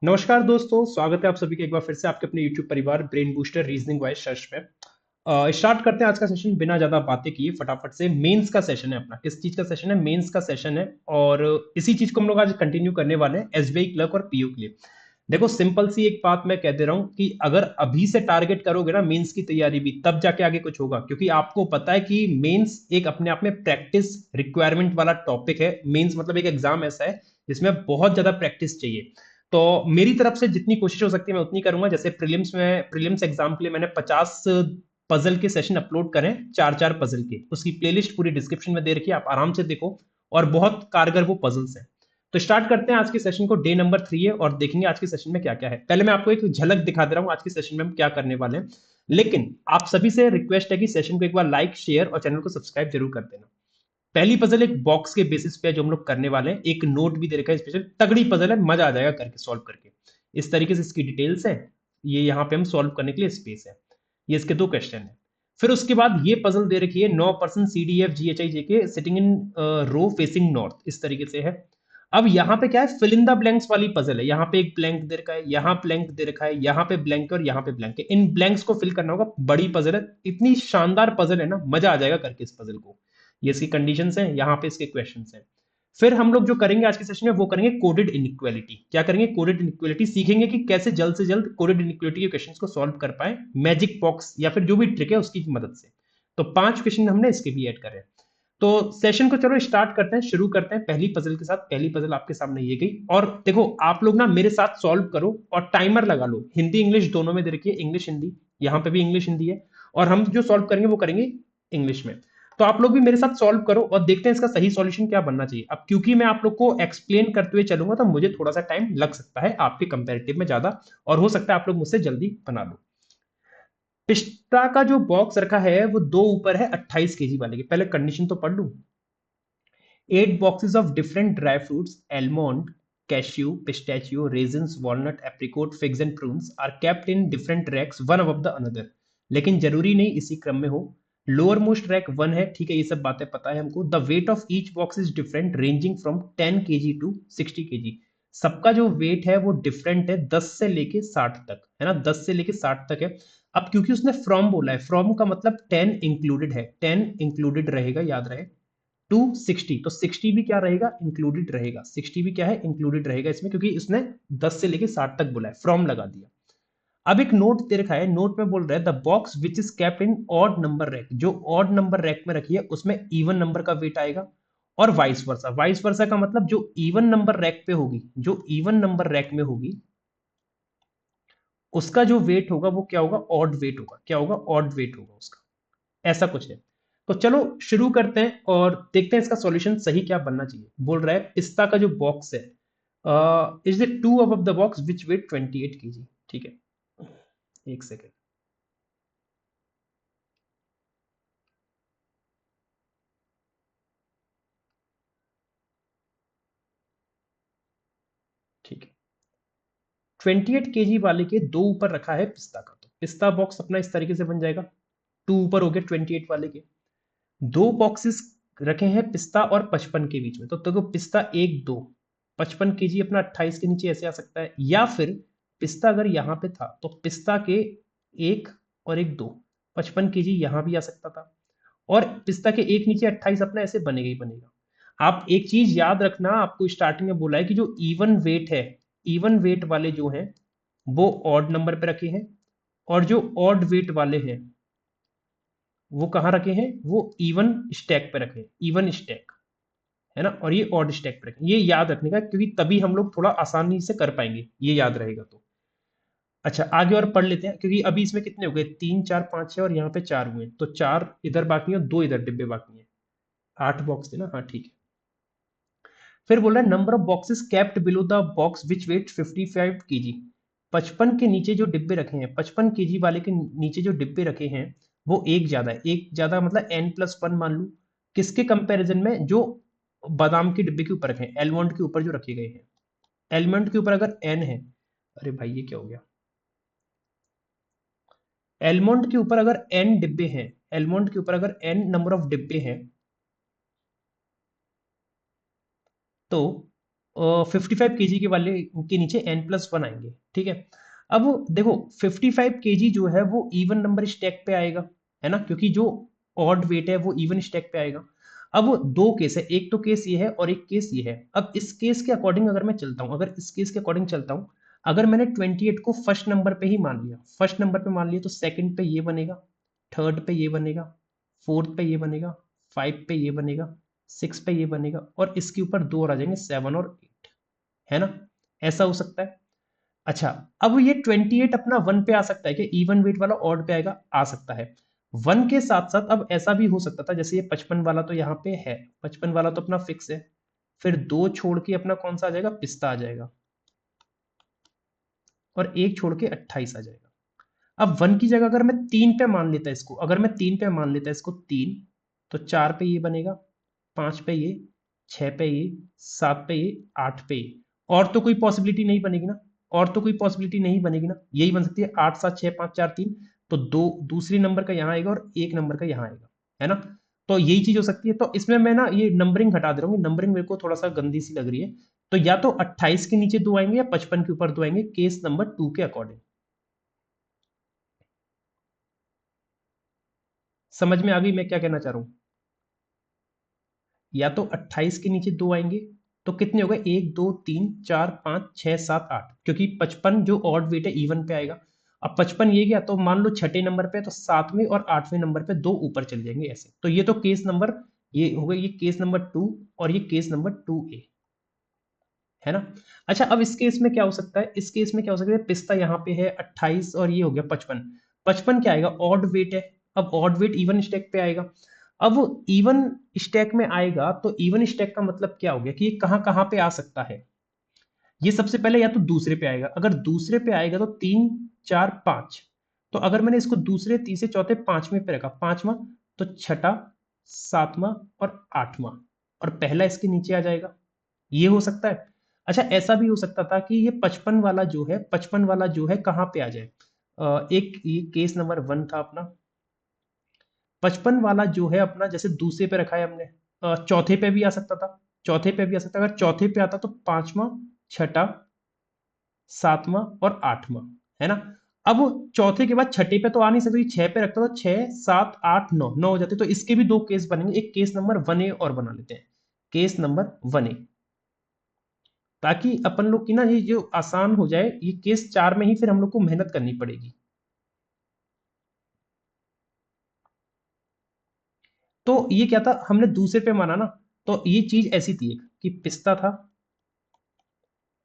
नमस्कार दोस्तों, स्वागत है आप सभी का एक बार फिर से आपके अपने YouTube परिवार brain booster reasoning wise search में। स्टार्ट करते हैं आज का सेशन बिना ज्यादा बातें किए फटाफट से। मेंस का सेशन है अपना। किस चीज का सेशन है? मेंस का सेशन है। और इसी चीज को हम लोग आज कंटिन्यू करने वाले हैं एसबीआई क्लर्क और पीओ के लिए। देखो, सिंपल सी एक बात मैं कह दे रहा हूं कि अगर अभी से टारगेट करोगे ना मेंस की तैयारी भी, तब जाके आगे कुछ होगा। क्योंकि आपको पता है कि मेंस एक अपने आप में प्रैक्टिस रिक्वायरमेंट वाला टॉपिक है। मेंस मतलब एक एग्जाम ऐसा है जिसमें बहुत ज्यादा प्रैक्टिस चाहिए। तो मेरी तरफ से जितनी कोशिश हो सकती है मैं उतनी करूंगा। जैसे प्रीलिम्स एग्जाम के लिए मैंने 50 पजल के सेशन अपलोड करें, चार चार पजल के। उसकी प्लेलिस्ट पूरी डिस्क्रिप्शन में दे रखी है, आप आराम से देखो। और बहुत कारगर वो पजल्स हैं। तो स्टार्ट करते हैं आज के सेशन को। डे नंबर 3 है और देखेंगे आज के सेशन में क्या क्या है। पहले मैं आपको एक झलक दिखा दे रहा हूँ आज के सेशन में हम क्या करने वाले हैं। लेकिन आप सभी से रिक्वेस्ट है कि सेशन को एक बार लाइक, शेयर और चैनल को सब्सक्राइब जरूर कर देना। पहली पजल एक बॉक्स के बेसिस पे जो हम लोग करने वाले हैं। एक नोट भी दे रखा है स्पेशल, तगड़ी पजल है, मजा आ जाएगा करके, सॉल्व करके। इस तरीके से इसकी डिटेल्स है। ये यहाँ पे हम सॉल्व करने के लिए स्पेस है। ये इसके दो क्वेश्चन है। फिर उसके बाद ये पजल दे रखी है 9% CDF GHI JK sitting in row facing north, इस तरीके से है। अब यहाँ पे क्या है, फिल इन द ब्लैंक्स वाली पजल है। यहाँ पे एक ब्लैंक दे रखा है, यहाँ ब्लैंक दे रखा है, यहाँ पे ब्लैंक और यहाँ पे ब्लैंक है। इन ब्लैंक्स को फिल करना होगा। बड़ी पजल है, इतनी शानदार पजल है ना, मजा आ जाएगा करके इस पजल को। ये इसकी कंडीशंस हैं, यहाँ पे इसके क्वेश्चंस हैं। फिर हम लोग जो करेंगे आज के सेशन में वो करेंगे कोडेड इनइक्वालिटी। क्या करेंगे? कोडेड इनइक्वालिटी सीखेंगे कि कैसे जल्द से जल्द कोडेड इनइक्वालिटी के क्वेश्चंस को सॉल्व कर पाए मैजिक बॉक्स या फिर जो भी ट्रिक है उसकी मदद से। तो 5 क्वेश्चन हमने इसके भी ऐड करे। तो सेशन को चलो स्टार्ट करते हैं, शुरू करते हैं पहली पजल के साथ। पहली पजल आपके सामने ये गई। और देखो, आप लोग ना मेरे साथ सॉल्व करो और टाइमर लगा लो। हिंदी इंग्लिश दोनों में दे रखी है, इंग्लिश हिंदी। यहाँ पे भी इंग्लिश हिंदी है। और हम जो सॉल्व करेंगे वो करेंगे इंग्लिश में। तो आप लोग भी मेरे साथ सॉल्व करो और देखते हैं इसका सही सॉल्यूशन क्या बनना चाहिए। अब क्योंकि मैं आप लोग को एक्सप्लेन करते हुए चलूंगा तो मुझे थोड़ा सा टाइम लग सकता है आपके कंपेरेटिव में ज्यादा। और हो सकता है आप लोग मुझसे जल्दी बना लो। पिस्ता का जो बॉक्स रखा है वो दो ऊपर है 28 kg वाले के। पहले कंडीशन तो पढ़ लूं। 8 boxes of different dry fruits, almond, cashew, pistachio, raisins, walnut, apricot, figs and prunes are kept in different racks one above the another। लेकिन जरूरी नहीं इसी क्रम में हो। लोअर मोस्ट रैक 1 है, ठीक है, ये सब बातें पता है हमको। The weight of each box is different ranging from 10 kg to 60 kg। सबका जो वेट है वो डिफरेंट है, 10 से लेके 60 तक, है ना, 10 से लेके 60 तक है। अब क्योंकि उसने फ्रॉम बोला है, फ्रॉम का मतलब 10 इंक्लूडेड है, 10 इंक्लूडेड रहेगा, याद रहे। टू 60, तो 60 भी क्या रहेगा? इंक्लूडेड रहेगा। 60 भी क्या है? इंक्लूडेड रहेगा इसमें, क्योंकि इसने 10 से लेके 60 तक बोला है, फ्रॉम लगा दिया। अब एक नोट दे रखा है, नोट में बोल रहा है the box which is kept in odd number rack. जो ऑड नंबर रैक में रखी है उसमें इवन नंबर का वेट आएगा। और वाइस वर्सा, वाइस वर्सा का मतलब जो इवन नंबर रैक पे होगी, जो इवन नंबर रैक में होगी, उसका जो वेट होगा वो क्या होगा? ऑड वेट होगा। क्या होगा? ऑड वेट होगा उसका। ऐसा कुछ है। तो चलो शुरू करते हैं और देखते हैं इसका सॉल्यूशन सही क्या बनना चाहिए। बोल रहा है पिस्ता का जो बॉक्स है, is the to above the box which weight 28 kg। ठीक है, एक सेकेंड। ठीक है, 28 kg वाले के दो ऊपर रखा है पिस्ता का। तो पिस्ता बॉक्स अपना इस तरीके से बन जाएगा। टू ऊपर हो गए 28 वाले के। दो बॉक्सेस रखे हैं पिस्ता और 55 के बीच में। तो देखो, पिस्ता एक दो, 55 kg अपना 28 के नीचे ऐसे आ सकता है। या फिर पिस्ता अगर यहाँ पे था तो पिस्ता के एक और एक दो, 55 kg यहां भी आ सकता था। और पिस्ता के एक नीचे 28 अपना ऐसे बनेगा ही बनेगा। आप एक चीज याद रखना, आपको स्टार्टिंग में बोला है कि जो इवन वेट है, इवन वेट वाले जो हैं वो ऑड नंबर पे रखे हैं। और जो ऑड वेट वाले हैं वो कहाँ रखे हैं? वो इवन स्टैक पे रखे हैं, इवन स्टैक, है ना। और ये ऑड स्टैक पे रखे हैं। ये याद रखने का, क्योंकि तभी हम लोग थोड़ा आसानी से कर पाएंगे, ये याद रहेगा तो। अच्छा, आगे और पढ़ लेते हैं, क्योंकि अभी इसमें कितने हो गए? 3 4 5 6 और यहाँ पे 4 हुए, तो 4 इधर बाकी है, दो इधर डिब्बे बाकी हैं। 8 बॉक्स थे ना, हाँ ठीक है। फिर बोल रहा है number of boxes kept below the box which weight 55 kg। 55 के नीचे जो डिब्बे रखे हैं, 55 kg वाले के नीचे जो डिब्बे रखे हैं वो एक ज्यादा है। एक ज्यादा मतलब N+1 मान लू। किसके कंपैरिजन में? जो बादाम के डिब्बे के ऊपर रखे हैं, एलमंड के ऊपर जो रखे गए हैं। एलमंड के ऊपर अगर N है, अरे भाई ये क्या हो गया? एलमंड के ऊपर अगर N डिब्बे हैं, एलमंड के ऊपर अगर N नंबर ऑफ डिब्बे हैं, तो 55 kg के वाले के नीचे n+1 आएंगे, ठीक है। अब देखो 55 kg जो है वो इवन नंबर स्टैक पे आएगा, है ना, क्योंकि जो ऑड वेट है वो इवन स्टैक पे आएगा। अब दो केस है, एक तो केस ये है और एक केस ये है। अब इस केस के अकॉर्डिंग अगर मैं चलता हूं, अगर इस केस के अकॉर्डिंग चलता हूं, अगर मैंने 28 को फर्स्ट नंबर पे ही मान लिया, फर्स्ट नंबर पे मान लिया, तो सेकंड पे ये बनेगा, थर्ड पे ये बनेगा, फोर्थ पे ये बनेगा, 5 पे ये बनेगा, 6 पे ये बनेगा, और इसके ऊपर दो और आ जाएंगे, 7 और 8, है ना। ऐसा हो सकता है। अच्छा, अब ये 28 अपना 1 पे आ सकता है कि इवन वेट वाला ऑड पे आएगा, आ सकता है। 1 के साथ साथ अब ऐसा भी हो सकता था, जैसे ये 55 वाला तो यहाँ पे है, 55 वाला तो अपना फिक्स है, फिर दो छोड़ के अपना कौन सा आ जाएगा, पिस्ता आ जाएगा, और एक छोड़ के 28 आ जाएगा। अब 1 की जगह अगर मैं 3 पे मान लेता इसको, अगर मैं 3 पे मान लेता इसको 3, तो 4 पे ये बनेगा, 5 पे ये, 6 पे ये, 7 पे ये, 8 पे ये। और तो कोई पॉसिबिलिटी नहीं बनेगी ना, और तो कोई पॉसिबिलिटी नहीं बनेगी ना, यही बन सकती है 8 7 6 5 4 3। तो दो दूसरी नंबर का यहाँ आएगा और एक नंबर का यहाँ आएगा, है ना। तो यही चीज हो सकती है। तो इसमें मैं ना ये नंबरिंग हटा दे रहा हूँ, नंबरिंग मेरे को थोड़ा सा गंदी सी लग रही है। तो या तो 28 के नीचे दो आएंगे या 55 के ऊपर दो आएंगे, केस नंबर 2 के अकॉर्डिंग। समझ में आ गई मैं क्या कहना चाह रहा हूँ। या तो 28 के नीचे दो आएंगे, तो कितने हो गए, 1 2 3 4 5 6 7 8, क्योंकि 55 जो ऑड वेट है इवन पे आएगा। अब 55 ये गया, तो मान लो छठे नंबर पे, तो सातवें और आठवें नंबर पे दो ऊपर चले जाएंगे ऐसे। तो ये तो केस नंबर, ये हो गया, ये केस नंबर 2, और ये केस नंबर 2A, है ना। अच्छा, अब इस केस में क्या हो सकता है, इस केस में क्या हो सकता है, पिस्ता यहाँ पे है 28 और ये हो गया 55। 55 क्या आएगा, ऑड वेट है। अब ऑड वेट इवन स्टैक पे आएगा। अब इवन स्टैक में आएगा, तो इवन स्टैक का मतलब क्या हो गया कि ये कहाँ कहाँ पे आ सकता है। ये सबसे पहले या तो दूसरे पे आएगा, अगर दूसरे पे आएगा तो 3 4 5। तो अगर मैंने इसको दूसरे तीसरे चौथे पांचवें पे रखा, पांचवा, तो छठा, सातवां और आठवां, और पहला इसके नीचे आ जाएगा, ये हो सकता है। अच्छा, ऐसा भी हो सकता था कि ये 55 वाला जो है, 55 वाला जो है कहाँ पे आ जाए। एक ये केस नंबर 1 था अपना, 55 वाला जो है अपना, जैसे दूसरे पे रखा है हमने, चौथे पे भी आ सकता था, चौथे पे भी आ सकता, अगर चौथे पे आता तो पांचवा, छठा, सातवां और आठवां, है ना। अब चौथे के बाद छठे पे तो आ नहीं सकती, छह पे रखता तो 6 7 8 9, 9 हो जाते। तो इसके भी दो केस बनेंगे, एक केस नंबर 1A और बना लेते हैं, केस नंबर 1A, ताकि अपन लोग की ना ये जो आसान हो जाए। ये केस 4 में ही फिर हम लोग को मेहनत करनी पड़ेगी। तो ये क्या था, हमने दूसरे पे माना ना, तो ये चीज ऐसी थी एक कि पिस्ता था,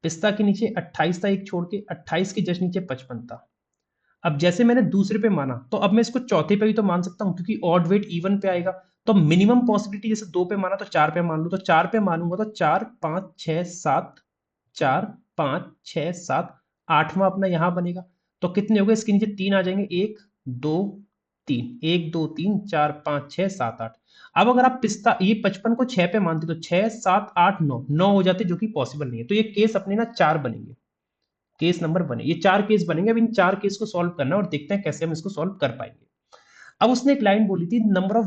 पिस्ता के नीचे 28 था, एक छोड़ के 28 के जस्ट नीचे 55 था। अब जैसे मैंने दूसरे पे माना, तो अब मैं इसको चौथे पे भी तो मान सकता हूं, क्योंकि ऑड वेट इवन पे आएगा। तो मिनिमम पॉसिबिलिटी, जैसे दो पे माना तो चार पे मान लूं, तो चार पे मानूंगा तो 4 5 6 7, 4 5 6 7, आठवां अपना यहां बनेगा। तो कितने हो गए, इसके नीचे तीन आ जाएंगे, 1 2 3, 1 2 3 4 5 6 7 8। अब अगर आप पिस्ता ये 55 को 6 पे मानते तो 6 7 8 9 हो जाते, जो कि पॉसिबल नहीं है। तो ये केस अपने ना चार बनेंगे, केस नंबर 1 है। ये चार केस बनेंगे। अब इन चार केस को सॉल्व करना है और देखते हैं कैसे हम इसको सॉल्व कर पाएंगे। अब उसने एक लाइन बोली थी, number of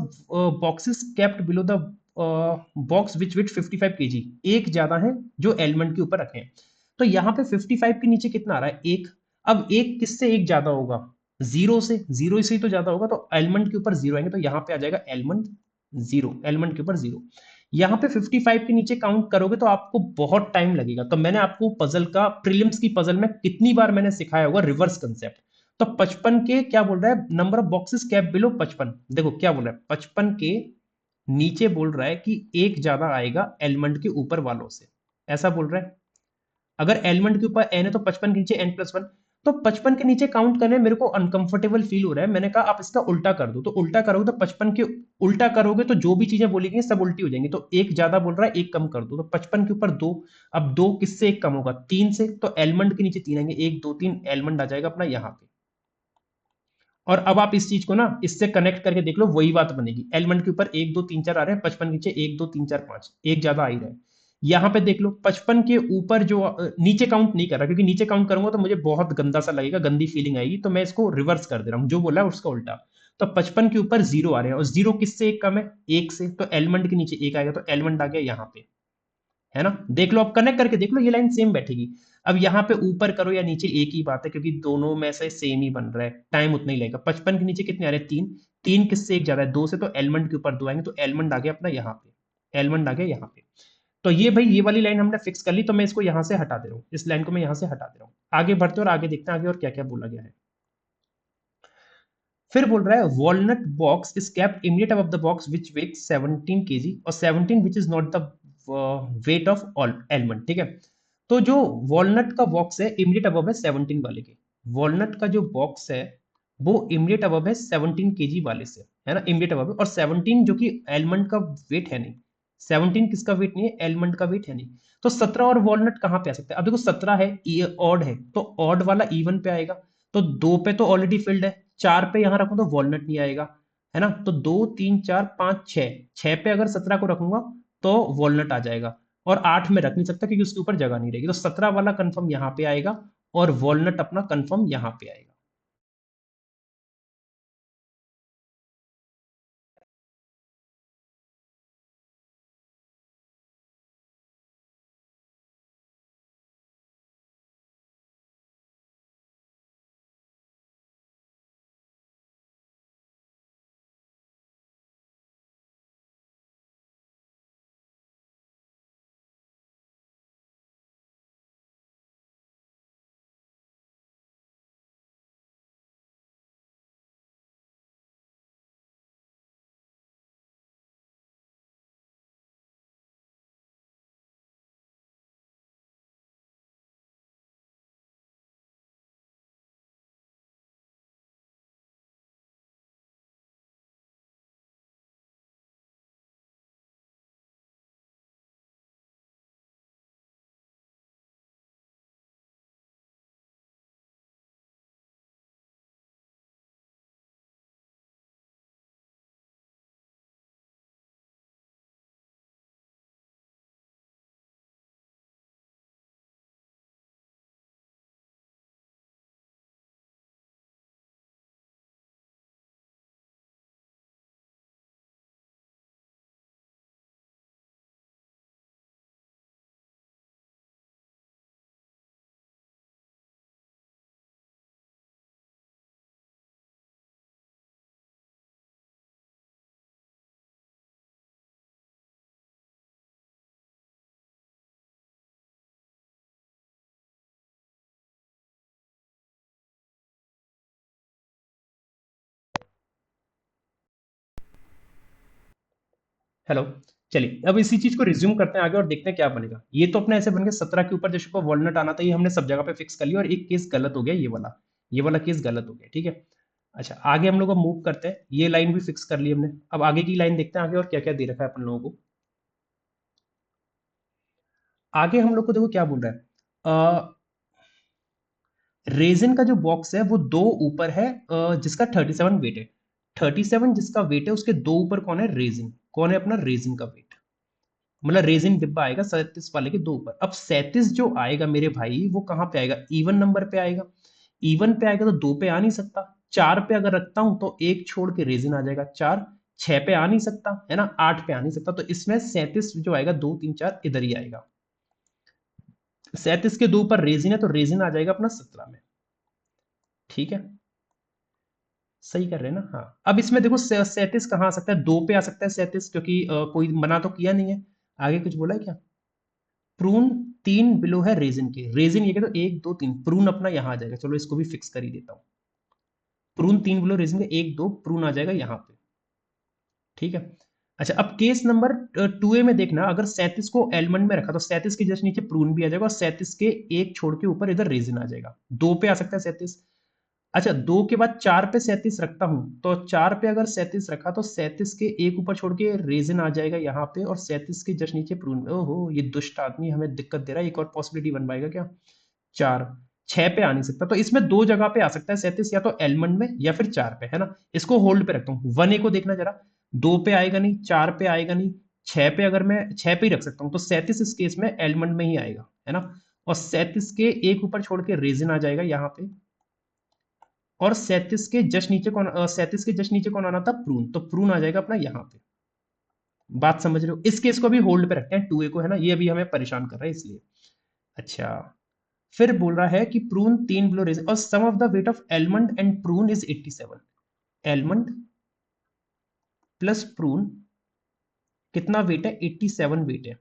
boxes kept below the box which with 55 kg, एक ज्यादा है जो एलिमेंट के ऊपर रखे हैं। तो यहाँ पे 55 के नीचे कितना आ रहा है, एक। अब एक किससे एक ज्यादा होगा, जीरो से, जीरो से ही तो ज्यादा होगा, तो एलिमेंट के ऊपर जीरो आएंगे, तो यहाँ पे आ जाएगा एलिमेंट जीरो, एलिमेंट के ऊपर जीरो। यहाँ पे 55 के नीचे काउंट करोगे तो आपको बहुत टाइम लगेगा। तो मैंने आपको पजल का, प्रीलिम्स की पजल में कितनी बार मैंने सिखाया होगा रिवर्स कंसेप्ट। तो 55 के क्या बोल रहा है, number of boxes cap below 55, देखो क्या बोल रहा है, 55 के नीचे बोल रहा है कि एक ज्यादा आएगा एलिमेंट के ऊपर वालों से, ऐसा बोल रहा है। अगर एलिमेंट के ऊपर एन है तो 55 के नीचे n+1। तो 55 के नीचे काउंट करने मेरे को अनकंफर्टेबल फील हो रहा है। मैंने कहा आप इसका उल्टा कर दो, तो उल्टा करोगे तो 55 के उल्टा करोगे तो जो भी चीजें बोली गई सब उल्टी हो जाएंगी। तो एक ज्यादा बोल रहा है, एक कम कर दो, तो 55 के ऊपर दो। अब दो किससे एक कम होगा, तीन से, तो एलिमेंट के नीचे तीन आएंगे, 1 2 3, एलिमेंट आ जाएगा अपना यहाँ पे। और अब आप इस चीज को ना इससे कनेक्ट करके देख लो, वही बात बनेगी। एलिमेंट के ऊपर 1 2 3 4 आ रहे हैं, 55 नीचे 1 2 3 4 5, एक ज्यादा आ ही रहा है। यहाँ पे देख लो 55 के ऊपर जो नीचे काउंट नहीं कर रहा, क्योंकि नीचे काउंट करूंगा तो मुझे बहुत गंदा सा लगेगा, गंदी फीलिंग आएगी। तो मैं इसको रिवर्स कर दे रहा हूँ, जो बोला है उसका उल्टा। तो 55 के ऊपर जीरो आ रहे हैं, और जीरो किससे एक कम है, एक से, तो एलिमेंट के नीचे एक आएगा, तो एलिमेंट आ गया यहाँ पे। है ना। देख लो, आप कनेक्ट करके देख लो, ये लाइन सेम बैठेगी। अब यहाँ पे ऊपर करो या नीचे एक ही बात है, क्योंकि दोनों में से सेम ही बन रहा है, टाइम उतना ही लगेगा। 55 के नीचे कितने आ रहे हैं, 3। 3 किससे एक ज्यादा है, 2 से, तो एलमंड के ऊपर 2 आएंगे, तो एलमंड आ गया अपना यहाँ पे, एलमंड आ गया यहाँ पे। तो ये भाई, ये वाली लाइन हमने फिक्स कर ली, तो मैं इसको यहाँ से हटा दे रहा हूँ, इस लाइन को मैं यहाँ से हटा दे रहा हूँ। आगे बढ़ते हैं और आगे देखते हैं आगे और क्या क्या बोला गया है। फिर बोल रहा है walnut box is kept immediate above the box which weight 17 KG और 17 which is not the weight of all almond, ठीक है। तो जो वॉलनट का बॉक्स है इमीडिएट अबव है 17 वाले के, वॉलनट का जो बॉक्स है वो इमीडिएट अबव है 17 केजी वाले से, है ना, इमीडिएट अबव है। और 17 जो कि एलमंड का वेट है नहीं, 17 किसका वेट नहीं है, एलमंड का वेट है नहीं। तो 17 और वॉलनट कहाँ पे आ सकते हैं, अब देखो 17 है, ये ऑड है, तो ऑड वाला इवन पे आएगा, तो 2 पे तो ऑलरेडी फिल्ड है, 4 पे यहां रखूं तो वॉलनट नहीं आएगा, है ना। तो 2 3 4 5 6, 6 पे अगर 17 को रखूंगा तो वॉलनट आ जाएगा, और 8 में रख नहीं सकता क्योंकि उसके ऊपर जगह नहीं रहेगी, तो 17 वाला कंफर्म यहाँ पे आएगा और वॉलनट अपना कंफर्म यहाँ पे आएगा। हेलो। चलिए अब इसी चीज को रिज्यूम करते हैं आगे और देखते हैं क्या बनेगा। ये तो अपने ऐसे बन गया 17 के ऊर जैसे को वॉलनट आना था, ये हमने सब जगह पे फिक्स कर लिया, और एक केस गलत हो गया, ये वाला केस गलत हो गया, ठीक है। अच्छा, आगे हम लोग अब मूव करते हैं, ये लाइन भी फिक्स कर ली हमने, अब आगे की लाइन देखते हैं आगे और क्या क्या दे रखा है अपन लोगों को। आगे हम लोग को देखो क्या बोल रहा है, रेजिन का जो बॉक्स है वो दो ऊपर है, जिसका 37 वेट है। 37 जिसका वेट है उसके दो ऊपर कौन है, रेजिन, कौन है अपना रेजिन का वेट, मतलब रेजिन डिब्बा आएगा 37 वाले के दो ऊपर। अब 37 जो आएगा मेरे भाई वो कहाँ पे आएगा, इवन नंबर पे आएगा, इवन पे आएगा तो दो पे आ नहीं सकता, 4 पे अगर रखता हूं तो एक छोड़ के रेजिन आ जाएगा 4, 6 पे आ नहीं सकता है ना, 8 पे आ नहीं सकता, तो इसमें 37 जो आएगा 2 3 4 इधर ही आएगा। 37 के दो ऊपर रेजिन है तो रेजिन आ जाएगा अपना 17 में, ठीक है। सही कर रहे हैं ना, हाँ। अब इसमें देखो 37 कहाँ आ सकता है, दो पे आ सकता है 37, क्योंकि कोई मना तो किया नहीं है। आगे कुछ बोला है क्या, प्रून 3 बिलो है रेजिन के, रेजिन ये कहते 1 2 3, प्रून अपना यहां आ जाएगा, चलो इसको भी फिक्स कर ही देता हूं। प्रून 3 बिलो रेजिन के 1 2, प्रून आ जाएगा यहां पे, ठीक है। अच्छा, अब केस नंबर 2 में देखना, अगर 37 को एलमंड में रखा तो 37 के जस्ट नीचे प्रून भी आ जाएगा, और 37 के एक छोड़ के ऊपर इधर रेजिन आ जाएगा, दो पे आ सकता है 37। अच्छा, दो के बाद 4 पे 37 रखता हूं, तो 4 पे अगर 37 रखा तो 37 के एक ऊपर छोड़ के रेजिन आ जाएगा यहाँ पे, और 37 के जस्ट नीचे प्रून, ओहो ये दुष्ट आदमी हमें दिक्कत दे रहा है, एक और पॉसिबिलिटी बन पाएगा क्या, 4, 6 पे आ नहीं सकता, तो इसमें दो जगह पे आ सकता है 37, या तो एलमंड में या फिर 4 पे, है ना। इसको होल्ड पे रखता हूँ, 1 ए को देखना जरा, 2 पे आएगा नहीं, 4 पे आएगा नहीं, 6 पे अगर मैं 6 पे ही रख सकता हूँ तो 37 इस केस में एलमंड में ही आएगा, है ना। और 37 के एक ऊपर छोड़ के रेजिन आ जाएगा यहाँ पे, और 37 के जस्ट नीचे कौन, 37 के जस्ट नीचे कौन आना था, प्रून, तो प्रून आ जाएगा अपना यहाँ पे, बात समझ रहे हो? इस केस को अभी होल्ड पे रखते हैं 2a को, है ना, ये अभी हमें परेशान कर रहा है इसलिए। अच्छा, फिर बोल रहा है कि प्रून 3 बिलो रेजिन और sum of the weight of almond and prune is 87। Almond plus prune कितना वेट है? 87 वेट है।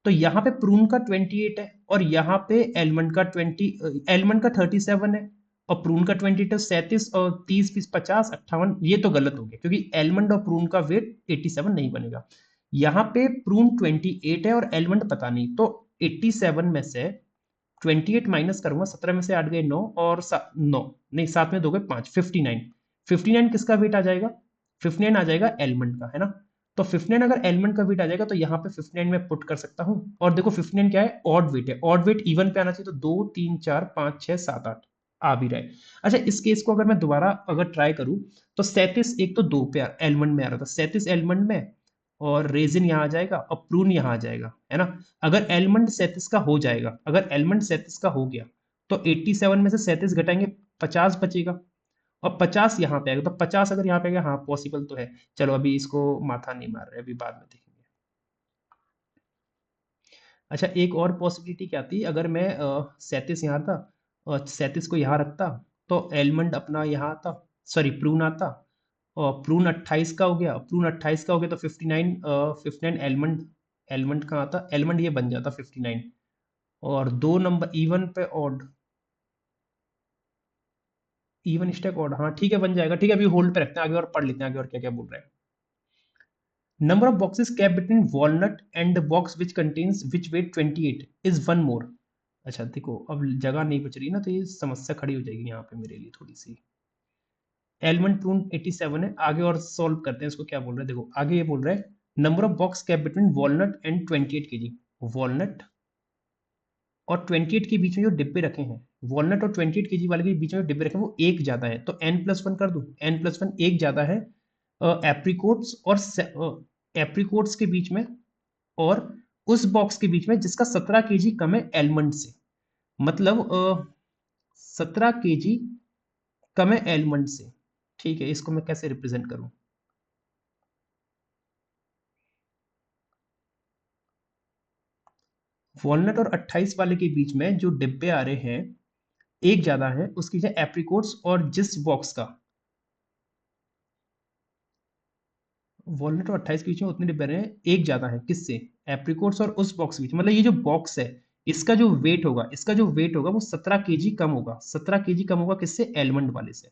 तो यहाँ पे प्रून का 28 है और यहाँ पे एलमंड का 37 है और प्रून का 28 है, 37 और 30 20 50 58। ये तो गलत हो गया क्योंकि एलमंड और प्रून का वेट 87 नहीं बनेगा। यहाँ पे प्रून 28 है और एलमंड पता नहीं, तो 87 में से 28 माइनस करूंगा, 17 में से 8 गए 9 और 9 नहीं 7 में 2 गए 5, 59। 59 किसका वेट आ जाएगा? 59 आ जाएगा एलमंड का, है ना। तो 59 अगर एलमंड का वेट आ जाएगा तो यहाँ पे 59 में पुट कर सकता हूँ। और देखो 59 क्या है? ऑड वेट है, ऑड वेट इवन पे आना चाहिए, तो 2 3 4 5 6 7 8 आ भी रहा है। अच्छा, इस केस को अगर मैं दोबारा अगर ट्राई करूं तो 37 एक तो 2 पे एलमंड में आ रहा था, 37 एलमंड में और रेजिन यहाँ आ जाएगा और प्रून यहाँ आ जाएगा, है ना। अगर एलमंड 37 का हो जाएगा, अगर एलमंड 37 का हो गया तो 87 में से 37 घटाएंगे 50 बचेगा और 50 यहाँ पे आएगा, तो 50 अगर यहाँ पे आएगा, हाँ पॉसिबल तो है। चलो अभी इसको माथा नहीं मार रहे, अभी बाद में देखेंगे। अच्छा, एक और पॉसिबिलिटी क्या थी, अगर मैं 37 यहाँ था और 37 को यहाँ रखता तो एलमंड अपना यहाँ आता, सॉरी प्रून आता, और प्रून 28 का हो गया, प्रून 28 का हो गया तो 59, 59 एलमंड, एलमंड कहाँ आता, एलमंड ये बन जाता 59 और दो नंबर इवन पे ऑड, इवन स्टेक ऑड, हाँ ठीक है बन जाएगा। ठीक है, अभी होल्ड पे रखते हैं, आगे और पढ़ लेते हैं आगे और क्या क्या बोल रहे हैं। Number of boxes kept between walnut and the box which contains which weight 28 is one more। अच्छा देखो, अब जगह नहीं बच रही ना, तो ये समस्या खड़ी हो जाएगी यहाँ पे मेरे लिए थोड़ी सी। एलमंड प्रून 87 है, आगे और सॉल्व करते हैं इसको। क्या बोल रहे हैं देखो, आगे ये बोल रहा है number of box kept between walnut and 28 kg। Walnut और 28 के बीच में जो डिब्बे रखे हैं, वॉलनट और 28 केजी वाले के बीच में जो डिब्बे रखे हैं वो एक ज्यादा है, तो n+1 कर दूं, n+1 एक ज्यादा है एप्रिकोट्स और एप्रिकोट्स के बीच में और उस बॉक्स के बीच में जिसका 17 केजी कम है एलमंड से। मतलब 17 केजी कम है एलमंड से। ठीक है, इसको मैं कैसे रिप्रेजेंट करूं? वॉलनट और 28 वाले के बीच में जो डिब्बे आ रहे हैं एक ज्यादा है, उसकी है एप्रिकोट्स और जिस बॉक्स का वॉलनट और 28 के बीच में उतने डिब्बे रहे हैं, एक ज्यादा है किससे? एप्रिकोट्स और उस बॉक्स के बीच, मतलब ये जो बॉक्स है इसका जो वेट होगा, इसका जो वेट होगा वो 17 केजी कम होगा, 17 केजी कम होगा किससे? एलमंड वाले से।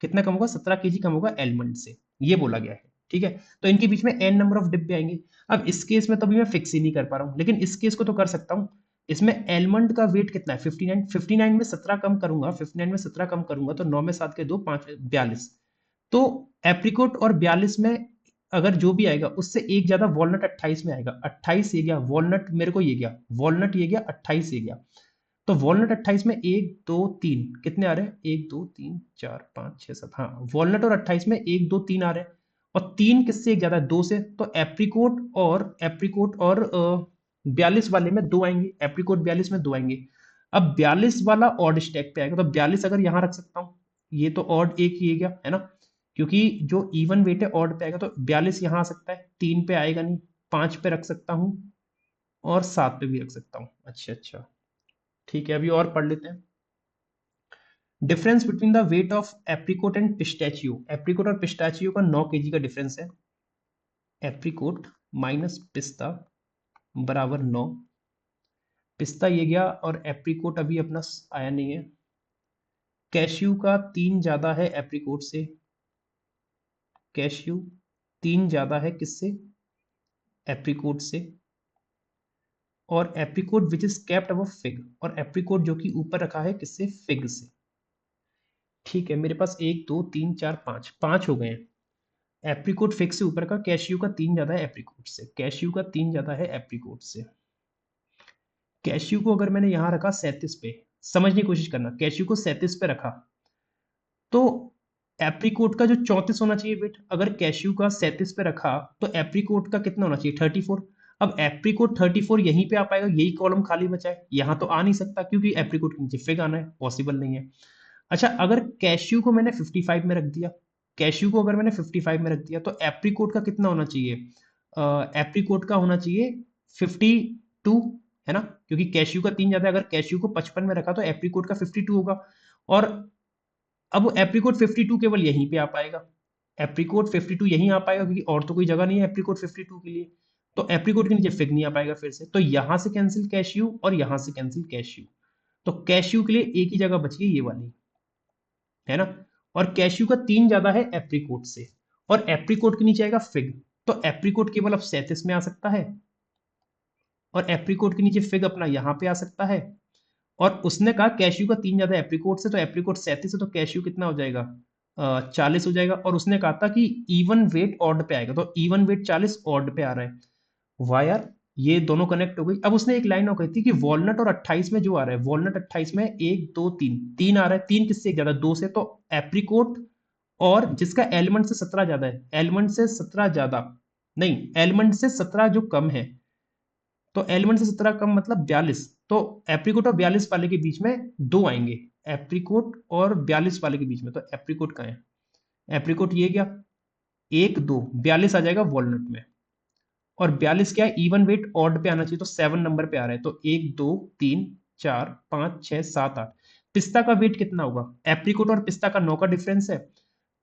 कितना कम होगा? 17 केजी कम होगा एलमंड से, ये बोला गया है। ठीक है, तो इनके बीच में एन नंबर ऑफ डिब्बे आएंगे। अब इस केस में तो अभी मैं फिक्स ही नहीं कर पा रहा हूँ, लेकिन इस केस को तो कर सकता हूँ। इसमें एलमंड का वेट कितना है? 59, 59 में 17 कम करूंगा, 59 में 17 कम करूंगा तो 9 में 7 के 2 5 42। तो एप्रिकोट और 42 में अगर जो भी आएगा उससे एक ज्यादा वॉलनट 28 में आएगा, 28 ये गया वॉलनट, मेरे को ये गया वॉलनट, ये गया 28 ये गया। तो वॉलनट 28 में 1 2 3 कितने आ रहे हैं? 1 2 3 4 5 6 7, हाँ वॉलनट और 28 में 1 2 3 आ रहे हैं और 3 किससे एक ज्यादा है? 2 से, तो एप्रिकोट और 42 वाले में 2 आएंगे, एप्रिकोट 42 में 2 आएंगे। अब 42 वाला ऑड स्टैक पे आएगा, तो 42 अगर यहां रख सकता हूँ, ये तो ऑड एक ही गया है ना, क्योंकि जो इवन वेट है ऑड पे आएगा, तो 42 यहां आ सकता है, 3 पे आएगा नहीं, 5 पे रख सकता हूँ और 7 पे भी रख सकता हूँ। अच्छा अच्छा, ठीक है, अभी और पढ़ लेते हैं। Difference between the weight of apricot and pistachio, apricot और पिस्टैचियो का 9 केजी का डिफरेंस है। एप्रिकोट माइनस पिस्ता बराबर 9। पिस्ता ये गया और एप्रिकोट अभी अपना आया नहीं है। कैश्यू का 3 ज्यादा है एप्रिकोट से, कैश्यू 3 ज्यादा है किससे? एप्रिकोट से। और apricot which is kept above fig, और एप्रिकोट जो कि ऊपर रखा है किससे? फिग से। ठीक है, मेरे पास 1 2 3 4 5 5 हो गए हैं। एप्रिकोट फिक्स से ऊपर का, कैशियो का 3 ज्यादा है एप्रिकोट से, कैशियो का 3 ज्यादा है एप्रिकोट से। कैशियो को अगर मैंने यहां रखा 37 पे, समझने की कोशिश करना, कैशियो को 37 पे रखा तो एप्रिकोट का जो 34 होना चाहिए वेट, अगर कैशियो का 37 पे रखा तो एप्रिकोट का कितना होना चाहिए? 34। अब एप्रिकोट 34 यहीं पे आ पाएगा, यही कॉलम खाली बचा है, यहां तो आ नहीं सकता क्योंकि एप्रिकोट के नीचे फिग आना है, पॉसिबल नहीं है। अच्छा, अगर कैश्यू को मैंने 55 में रख दिया, कैश्यू को अगर मैंने 55 में रख दिया तो एप्रिकोट का कितना होना चाहिए? एप्रीकोट का होना चाहिए 52, है ना, क्योंकि कैश्यू का 3 ज्यादा है। अगर कैश्यू को 55 में रखा तो एप्रीकोट का 52 होगा। और अब एप्रीकोट 52 केवल यहीं पे आ पाएगा, एप्रीकोट 52 यहीं आ पाएगा, क्योंकि और तो कोई जगह नहीं है एप्रीकोट 52 के लिए। तो एप्रीकोट के नीचे फिग नहीं आ पाएगा फिर से, तो यहां से कैंसिल कैश्यू और यहां से कैंसिल कैश्यू। तो कैश्यू के लिए एक ही जगह बची है ये वाली, है ना। और कैश्यू का 3 ज्यादा है एप्रीकोट से, और एप्रीकोट के नीचे आएगा फिग। तो एप्रीकोट केवल अब 37 में आ सकता है, और एप्रीकोट के नीचे फिग अपना यहां पे आ सकता है। और उसने कहा कैश्यू का 3 ज्यादा एप्रीकोट से, तो एप्रीकोट 37 है, तो कैश्यू कितना हो जाएगा, 40 हो जाएगा। और उसने कहा था कि इवन वेट ऑड पे आएगा, तो इवन वेट 40 ऑड पे आ रहा है। वाह यार, ये दोनों कनेक्ट हो गई। अब उसने एक लाइन और कही थी कि वॉलनट और 28 में जो आ रहा है, वॉलनट 28 में 1 2 3 3 आ रहा है, 3 किससे ज्यादा, 2 से। तो एप्रीकोट और जिसका एलिमेंट से 17 ज्यादा है, एलिमेंट से 17 ज्यादा नहीं, एलिमेंट से 17 जो कम है, तो एलिमेंट से 17 कम मतलब 42। तो एप्रीकोट और 42 वाले के बीच में दो आएंगे, एप्रीकोट और 42 वाले के बीच में। तो एप्रीकोट कहाँ है, एप्रीकोट ये क्या, 1 2 42 आ जाएगा वॉलनट में। और 42 क्या है, इवन वेट ऑड पे आना चाहिए, तो 7 नंबर पे आ रहा है। तो 1 2 3 4 5 6 7 8। पिस्ता का वेट कितना होगा, एप्रीकोट और पिस्ता का 9 का डिफरेंस है,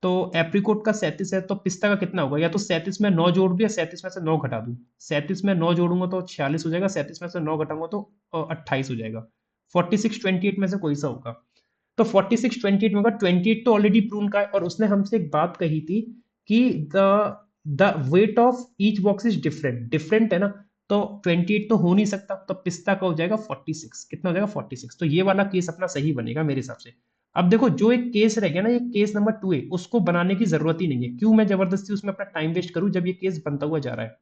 तो एप्रीकोट का 37 है, तो पिस्ता का कितना होगा, या तो 37 में 9 जोड़ दूं या 37 में से 9 घटा दूं। 37 में 9 जोड़ूंगा तो 46 हो जाएगा, 37 में से 9 घटाऊंगा तो 28 हो जाएगा। 46 28 में से कोई सा होगा, तो 46 28 में होगा। 28 तो ऑलरेडी प्रूव का है, और उसने हमसे एक बात कही थी कि the the weight of each box is different, different है ना। तो 28 तो हो नहीं सकता, तो पिस्ता का हो जाएगा 46। कितना हो जाएगा 46। तो ये वाला केस अपना सही बनेगा मेरे हिसाब से। अब देखो जो एक केस रह गया ना, ये केस नंबर 2 है, उसको बनाने की जरूरत ही नहीं है। क्यों मैं जबरदस्ती उसमें अपना टाइम वेस्ट करूं जब ये केस बनता हुआ जा रहा है।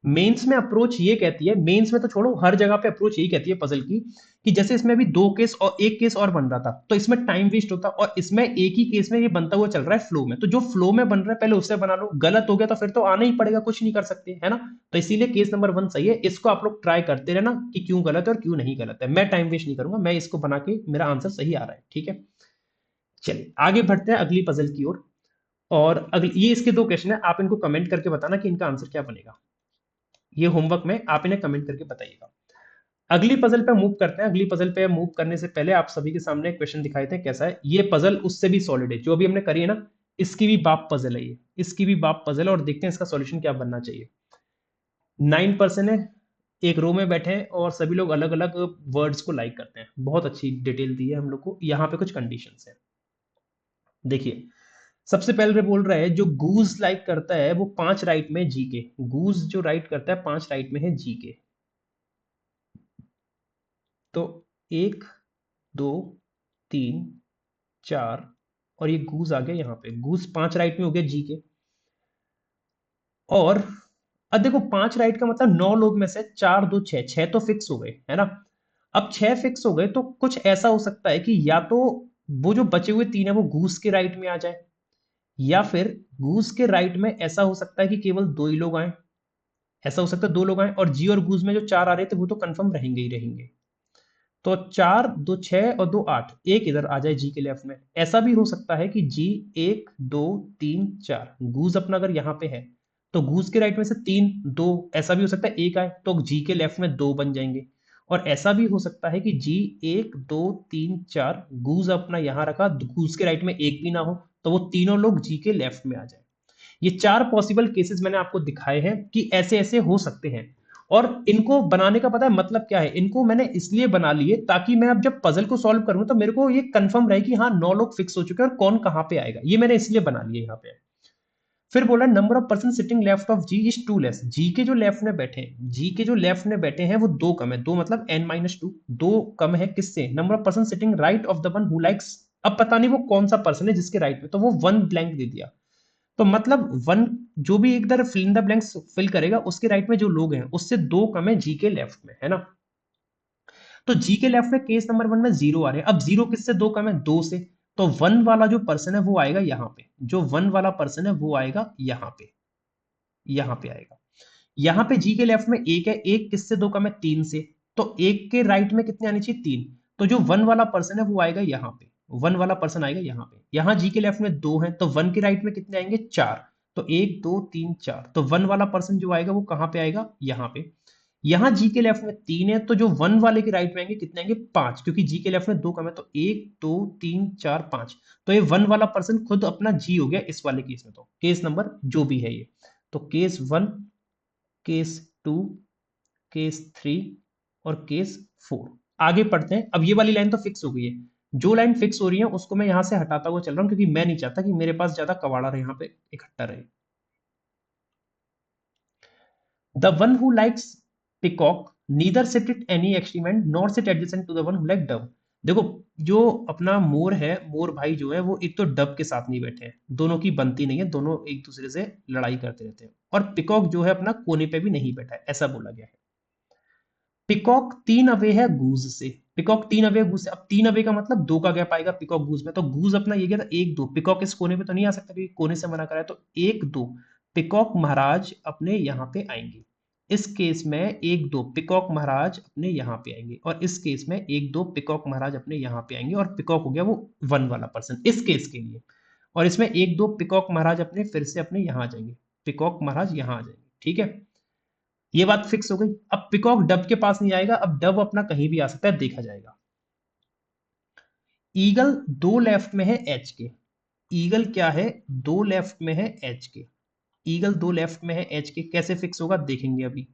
मेंस में अप्रोच ये कहती है, मेंस में तो छोड़ो, हर जगह पे अप्रोच यही कहती है पजल की, कि जैसे इसमें अभी 2 केस और एक केस और बन रहा था, तो इसमें टाइम वेस्ट होता, और इसमें एक ही केस में ये बनता हुआ चल रहा है फ्लो में। तो जो फ्लो में बन रहा है पहले उससे बना लो, गलत हो गया तो फिर तो आना ही पड़ेगा, कुछ नहीं कर सकते, है ना। तो इसीलिए केस नंबर 1 सही है। इसको आप लोग ट्राई करते रहना कि क्यों गलत है और क्यों नहीं गलत है। मैं टाइम वेस्ट नहीं करूंगा, मैं इसको बना के मेरा आंसर सही आ रहा है, ठीक है। चलिए आगे बढ़ते हैं अगली पजल की ओर। और अगली, ये इसके 2 क्वेश्चन है, आप इनको कमेंट करके बताना कि इनका आंसर क्या बनेगा। ये होमवर्क में आप इन्हें कमेंट करके बताइएगा। अगली पजल पे मूव करते हैं। अगली पजल पे मूव करने से पहले आप सभी के सामने एक क्वेश्चन दिखाए थे, कैसा है ये पजल, उससे भी सॉलिड है, जो अभी हमने करी है ना, इसकी भी बाप पजल है ये, इसकी भी बाप पजल है। और देखते हैं इसका सॉल्यूशन क्या बनना चाहिए। 9 पर्सन है, एक रो में बैठे हैं, और सभी लोग अलग अलग वर्ड्स को लाइक करते हैं। बहुत अच्छी डिटेल दी है हम लोग को। यहाँ पे कुछ कंडीशंस है, देखिए। सबसे पहले बोल रहा है जो गूज लाइक करता है वो 5 राइट में जी के, गूज जो राइट करता है 5 राइट में है जी के। तो 1 2 3 4, और ये गूज आ गया यहाँ पे, गूज 5 राइट में हो गया जी के। और अब देखो 5 राइट का मतलब 9 लोग में से 4 2 6, 6 तो फिक्स हो गए, है ना। अब 6 फिक्स हो गए, तो कुछ ऐसा हो सकता है कि या तो वो जो बचे हुए 3 है वो गूज के राइट में आ जाए, या फिर गूज के राइट में ऐसा हो सकता है कि केवल 2 ही लोग आए। ऐसा हो सकता है 2 लोग आए, और जी और गूज में जो 4 आ रहे थे वो तो कंफर्म रहेंगे ही रहेंगे। तो 4 2 6 और 2 8, एक इधर आ जाए जी के लेफ्ट में। ऐसा भी हो सकता है कि जी 1 2 3 4, गूज अपना अगर यहाँ पे है तो गूज के राइट में से 3 2, ऐसा भी हो सकता है एक आए तो जी के लेफ्ट में 2 बन जाएंगे। और ऐसा भी हो सकता है कि जी 1 2 3 4, गूज अपना यहाँ रखा, गूज के राइट में एक भी ना हो, तो वो तीनों लोग जी के लेफ्ट में आ जाए। ये 4 पॉसिबल केसेस मैंने आपको दिखाए हैं कि ऐसे ऐसे हो सकते हैं। और इनको बनाने का पता है मतलब क्या है, इनको मैंने इसलिए बना लिए ताकि मैं अब जब पजल को सॉल्व करूं तो मेरे को ये कंफर्म रहे कि हाँ 9 लोग फिक्स हो चुके हैं और कौन कहां पे आएगा, ये मैंने इसलिए बना लिए यहाँ पे। फिर बोला number of person sitting left of G is 2 less, G के जो लेफ्ट में बैठे हैं, जी के जो लेफ्ट में बैठे हैं वो 2 कम है, 2 मतलब n-2, 2 कम है किससे, number of person sitting right of the one who likes. अब पता नहीं वो कौन सा पर्सन है जिसके राइट में, तो वो 1 ब्लैंक दे दिया। तो मतलब 1, जो भी एक तरफ fill in the blanks fill करेगा उसके राइट में जो लोग हैं उससे 2 कम है जी के लेफ्ट में, है ना। तो जी के लेफ्ट में केस नंबर 1 में 0 आ रहे हैं। अब 0 किससे 2 कम है, 2 से। तो 1 वाला जो पर्सन है वो आएगा यहाँ पे, जो 1 वाला पर्सन है वो आएगा यहाँ पे, यहाँ पे आएगा। यहाँ पे जी के लेफ्ट में 1 है, 1 किससे 2 कम है, 3 से। तो 1 के राइट में कितने आने चाहिए, 3। तो जो 1 वाला पर्सन है वो आएगा यहाँ पे, 1 वाला पर्सन आएगा यहाँ पे। यहाँ जी के लेफ्ट में 2 है, तो 1 के राइट में कितने आएंगे, 4। तो 1 2 3 4, तो 1 वाला पर्सन जो आएगा वो कहाँ पे आएगा, यहाँ पे। यहाँ जी के लेफ्ट में 3 है, तो जो 1 वाले के राइट में आएंगे कितने आएंगे, 5, क्योंकि जी के लेफ्ट में 2 कम है, तो 1 2 3 4 5। तो ये 1 वाला पर्सन खुद अपना जी हो गया इस वाले केस में। तो केस नंबर जो भी है ये, तो केस 1, केस 2, केस 3 और केस 4। आगे पढ़ते हैं। अब ये वाली लाइन तो फिक्स हो गई है। जो लाइन फिक्स हो रही है उसको मैं यहां से हटाता हुआ चल रहा हूं, क्योंकि मैं नहीं चाहता कि मेरे पास ज्यादा कवाड़ा रहे, यहाँ पे इकट्ठा रहे। The one who likes peacock neither sit it any extreme end nor sit adjacent to the one who like dove. देखो, जो अपना मोर है, मोर भाई जो है वो एक तो डब के साथ नहीं बैठे हैं, दोनों की बनती नहीं है, दोनों एक दूसरे से लड़ाई करते रहते हैं। और पिकॉक जो है अपना कोने पे भी नहीं बैठा है, ऐसा बोला गया है। पिकॉक 3 अवे है गूज से। पिकॉक 3 अवे गूज से। अब 3 अवे का मतलब 2 का गैप आएगा पिकॉक गूज में, तो गूज अपना ये गया था 1 2। पिकॉक इस कोने पे तो नहीं आ सकता क्योंकि कोने से मना करा है, तो 1 2 पिकॉक महाराज अपने यहाँ पे आएंगे। इस केस में 1 2 पिकॉक महाराज अपने यहाँ पे आएंगे, और इस केस में 1 2 पिकॉक महाराज अपने यहाँ पे आएंगे, और पिकॉक हो गया वो 1 वाला पर्सन इस केस के लिए। और इसमें 1 2 पिकॉक महाराज अपने फिर से अपने यहाँ आ जाएंगे, पिकॉक महाराज यहाँ आ जाएंगे। ठीक है, ये बात फिक्स हो गई। अब पिकॉक डब के पास नहीं आएगा, अब डब अपना कहीं भी आ सकता है, देखा जाएगा। ईगल 2 लेफ्ट में है एच के। ईगल क्या है, 2 लेफ्ट में है एच के। ईगल 2 लेफ्ट में है एच के, कैसे फिक्स होगा देखेंगे अभी।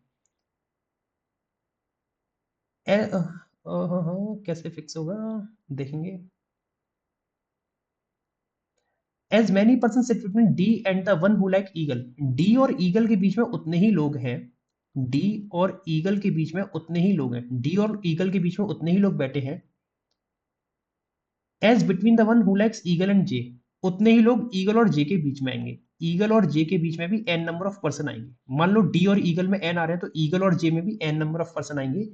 कैसे फिक्स होगा देखेंगे। As many person sit between D and the one who like eagle. D और ईगल के बीच में उतने ही लोग हैं। डी और ईगल के बीच में उतने ही लोग हैं। डी और ईगल के बीच में उतने ही लोग बैठे हैं। As between the one who likes eagle and J. उतने ही लोग ईगल और जे के बीच में आएंगे। ईगल और जे के बीच में भी एन नंबर ऑफ पर्सन आएंगे। मान लो डी और ईगल में एन आ रहे हैं, तो ईगल और जे में भी एन नंबर ऑफ पर्सन आएंगे।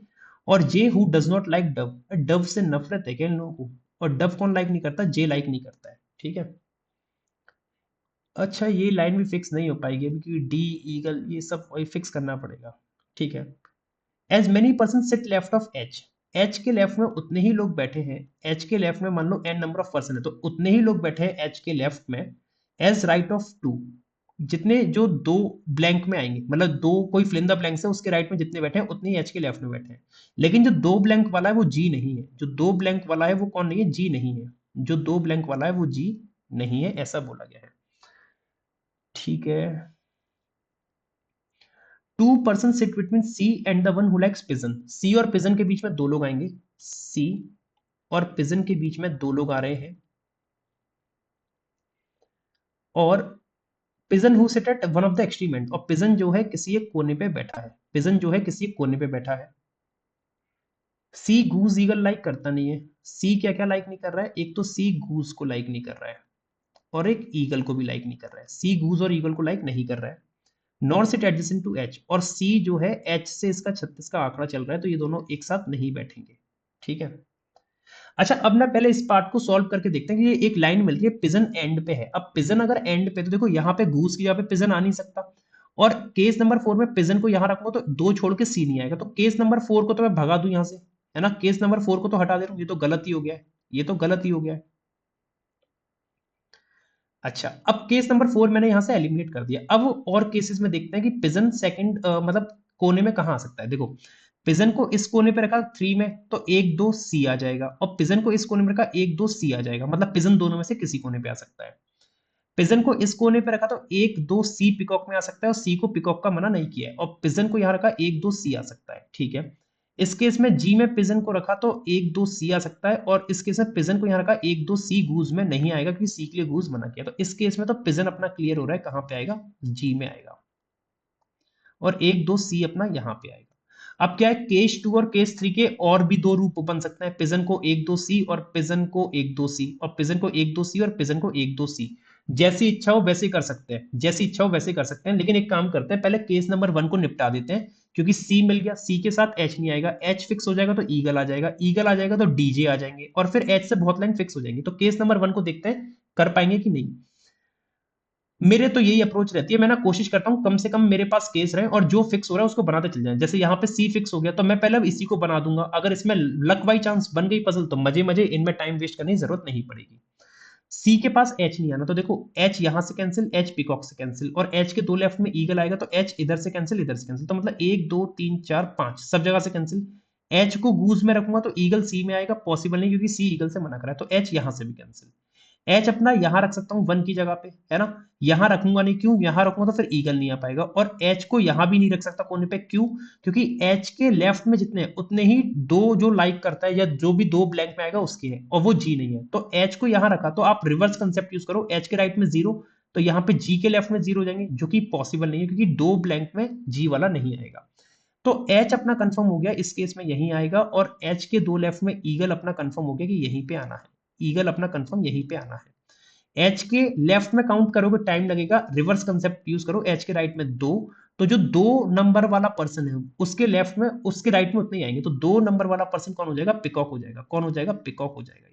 और J who does not like dove. Dove से नफरत है क्या इन लोगों को, और डव कौन लाइक नहीं करता, जे लाइक नहीं करता है। ठीक है, अच्छा ये लाइन भी फिक्स नहीं हो पाएगी अभी, क्योंकि डी ईगल ये सब फिक्स करना पड़ेगा। ठीक है, as many person sit left of H. H के लेफ्ट में उतने ही लोग बैठे हैं। एच के लेफ्ट में मान लो एन नंबर ऑफ पर्सन है, तो उतने ही लोग बैठे हैं एच के लेफ्ट में। As right of to. जितने जो दो ब्लैंक में आएंगे, मतलब दो कोई फिल इन द ब्लैंक्स है उसके राइट में जितने बैठे हैं उतने ही एच के लेफ्ट में बैठे हैं। लेकिन जो दो ब्लैंक वाला है वो जी नहीं है। जो दो ब्लैंक वाला है वो कौन नहीं है, जी नहीं है। जो दो ब्लैंक वाला है वो जी नहीं है, ऐसा बोला गया है। ठीक है, 2 person sit between C and the one who likes pigeon. C और पिजन के बीच में 2 लोग आएंगे। सी और पिजन के बीच में 2 लोग आ रहे हैं। और pigeon who sit at one of the extreme and. और पिजन जो है किसी एक कोने पे बैठा है। पिजन जो है किसी एक कोने पे बैठा है। सी गूज ईगल लाइक करता नहीं है। सी क्या क्या लाइक नहीं कर रहा है, एक तो सी गूज को लाइक नहीं कर रहा है, और एक ईगल को भी लाइक नहीं कर रहा है। सी गूज और ईगल को लाइक नहीं कर रहा है। Nor sit adjacent to H. और सी जो है एच से इसका 36 का आंकड़ा चल रहा है, तो ये दोनों एक साथ नहीं बैठेंगे। ठीक है, अच्छा अब ना पहले इस पार्ट को सॉल्व करके देखते हैं कि ये एक लाइन मिल रही है, पिजन एंड पे है। अब पिजन अगर एंड पे, तो देखो यहाँ पे घूस की जगह पे पिजन आ नहीं सकता। और केस नंबर 4 में पिजन को यहाँ रखूंगा तो 2 छोड़ के सी नहीं आएगा, तो केस नंबर 4 को तो मैं भगा दूं यहाँ से, है ना। केस नंबर 4 को तो हटा दे रहा हूँ, ये तो गलत ही हो गया है। ये तो गलत ही हो गया है। अच्छा, अब केस नंबर 4 मैंने यहां से एलिमिनेट कर दिया। अब और केसेस में देखते हैं कि पिजन सेकंड मतलब कोने में कहां आ सकता है। देखो, पिजन को इस कोने पे रखा 3 में, तो 1 2 सी आ जाएगा। और पिजन को इस कोने में रखा 1 2 सी आ जाएगा, मतलब पिजन दोनों में से किसी कोने पे आ सकता है। पिजन को इस कोने पे रखा तो 1 2 सी पिकॉक में आ सकता है, और सी को पिकॉक का मना नहीं किया है। और पिजन को यहां रखा 1 2 सी आ सकता है। ठीक है, इस केस में जी में पिजन को रखा तो 1 2 सी आ सकता है, और इस केस में पिजन को यहां रखा 1 2 सी गूज में नहीं आएगा, क्योंकि सी के लिए गूज मना किया। तो इस केस में तो पिजन अपना क्लियर हो रहा है, कहां पे आएगा, जी में आएगा। और 1 2 सी अपना यहां पे आएगा। अब क्या है, केस 2 और केस 3 के और भी 2 रूप बन सकते हैं। पिजन को 1 2 सी और पिजन को 1 2 सी, और पिजन को 1 2 सी और पिजन को 1 2 सी। जैसी इच्छा हो वैसे कर सकते हैं, जैसी इच्छा हो वैसे कर सकते हैं। लेकिन एक काम करते हैं, पहले केस नंबर 1 को निपटा देते हैं, क्योंकि सी मिल गया, सी के साथ एच नहीं आएगा। एच फिक्स हो जाएगा तो ईगल आ जाएगा, ईगल आ जाएगा तो डीजे आ जाएंगे, और फिर एच से बहुत लाइन फिक्स हो जाएंगी। तो केस नंबर 1 को देखते हैं कर पाएंगे कि नहीं। मेरे तो यही अप्रोच रहती है, मैं ना कोशिश करता हूं कम से कम मेरे पास केस रहे, और जो फिक्स हो रहा है उसको बनाते चल जाए। जैसे यहाँ पे सी फिक्स हो गया, तो मैं पहले इसी को बना दूंगा। अगर इसमें लक बाई चांस बन गई पजल, तो मजे मजे, इनमें टाइम वेस्ट करने की जरूरत नहीं पड़ेगी। सी के पास एच नहीं आना, तो देखो एच यहां से कैंसिल, एच पिकॉक से कैंसिल, और एच के दो लेफ्ट में ईगल आएगा तो एच इधर से कैंसिल, इधर से कैंसिल, तो मतलब 1 2 3 4 5 सब जगह से कैंसिल। एच को गूज में रखूंगा तो ईगल सी में आएगा, पॉसिबल नहीं क्योंकि सी ईगल से मना करा है, तो एच यहां से भी कैंसिल। एच अपना यहां रख सकता हूँ 1 की जगह पे, है ना। यहां रखूंगा नहीं, क्यों, यहां रखूंगा तो फिर ईगल नहीं आ पाएगा, और एच को यहां भी नहीं रख सकता कोने पे, क्यों, क्योंकि एच के लेफ्ट में जितने हैं उतने ही दो जो लाइक करता है या जो भी दो ब्लैंक में आएगा उसके हैं, और वो जी नहीं है, तो एच को यहां रखा, तो आप रिवर्स कंसेप्ट यूज करो, एच के राइट में जीरो, तो यहाँ पे जी के लेफ्ट में जीरो हो जाएंगे, जो कि पॉसिबल नहीं है क्योंकि दो ब्लैंक में जी वाला नहीं आएगा। तो एच अपना कंफर्म हो गया, इस केस में यहीं आएगा, और एच के दो लेफ्ट में ईगल अपना कंफर्म हो गया कि यहीं पे आना है, ईगल अपना कंफर्म यहीं पे आना है। एच के लेफ्ट में काउंट करोगे टाइम लगेगा, रिवर्स कंसेप्ट यूज करो, एच के राइट में दो, तो जो दो नंबर वाला पर्सन है उसके लेफ्ट में उसके राइट में उतने ही आएंगे, तो दो नंबर वाला पर्सन कौन हो जाएगा, पिकॉक हो जाएगा, कौन हो जाएगा, पिकॉक हो जाएगा,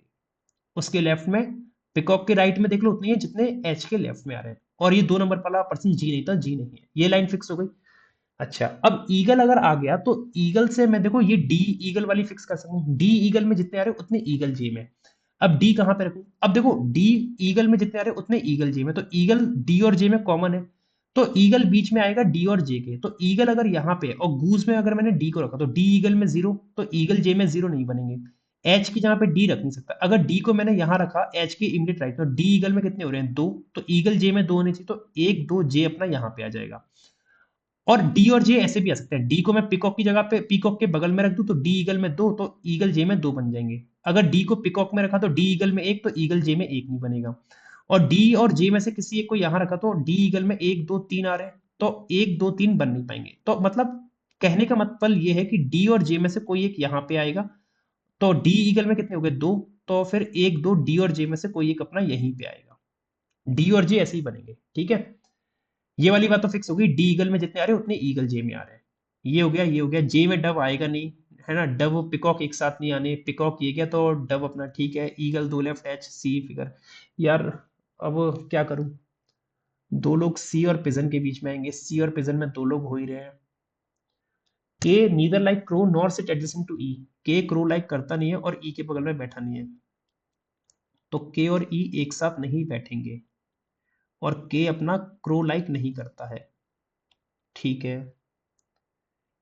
उसके लेफ्ट में। पिकॉक के राइट में देख लो उतनी है जितने एच के लेफ्ट में आ रहे हैं, और ये दो नंबर वाला पर्सन जी नहीं था, जी नहीं है, ये लाइन फिक्स हो गई। अच्छा, अब ईगल अगर आ गया तो ईगल से मैं देखो ये डी ईगल वाली फिक्स कर सकता हूँ, डी ईगल में जितने आ रहे हैं उतने ईगल जे में। अब डी कहां पे रखूं, अब देखो डी ईगल में जितने आ रहे हैं उतने ईगल जे में, तो ईगल डी और जे में कॉमन है, तो ईगल बीच में आएगा डी और जे के, तो ईगल अगर यहाँ पे है और गूज में अगर मैंने डी को रखा तो डी ईगल में जीरो, तो ईगल जे में जीरो नहीं बनेंगे। एच की जहां पे डी रख नहीं सकता, अगर डी को मैंने यहां रखा एच के इमीडिएट राइट में, डी ईगल में कितने हो रहे हैं, दो, तो ईगल जे में दो होने चाहिए, तो एक दो जे अपना यहाँ पे आ जाएगा। और डी और जे ऐसे भी आ सकते हैं, डी को मैं पिकॉक की जगह पे पिकॉक के बगल में रख दूं तो डी ईगल में दो, तो ईगल जे में दो बन जाएंगे। अगर डी को पिकॉक में रखा तो डी ईगल में एक, तो ईगल जे में एक नहीं बनेगा। और डी और जे में से किसी एक को यहां रखा तो डी ईगल में एक दो तीन आ रहे हैं, तो एक दो तीन बन नहीं पाएंगे, तो मतलब कहने का मतलब ये है कि डी और जे में से कोई एक यहाँ पे आएगा, तो डी ईगल में कितने हो गए, दो, तो फिर एक दो डी और जे में से कोई एक अपना यहीं पे आएगा, डी और जे ऐसे ही बनेंगे, ठीक है। ये वाली बात तो फिक्स हो गई, डी ईगल में जितने आ रहे हैं उतने ईगल जे में आ रहे हैं। ये हो गया, ये हो गया, जे में डब आएगा नहीं, है ना, डब पिकॉक एक साथ नहीं आने, पिकॉक ये गया तो डब अपना ठीक है, ईगल दो लेफ्ट, एच सी फिगर। यार अब क्या करूं, दो लोग सी और पिजन के बीच में आएंगे, सी और पिजन में दो लोग हो ही रहे हैं। K neither like crow nor sit adjacent to E, K crow like करता नहीं है और ई के बगल में बैठा नहीं है, तो के और ई एक साथ नहीं बैठेंगे, और के अपना क्रो लाइक नहीं करता है, ठीक है।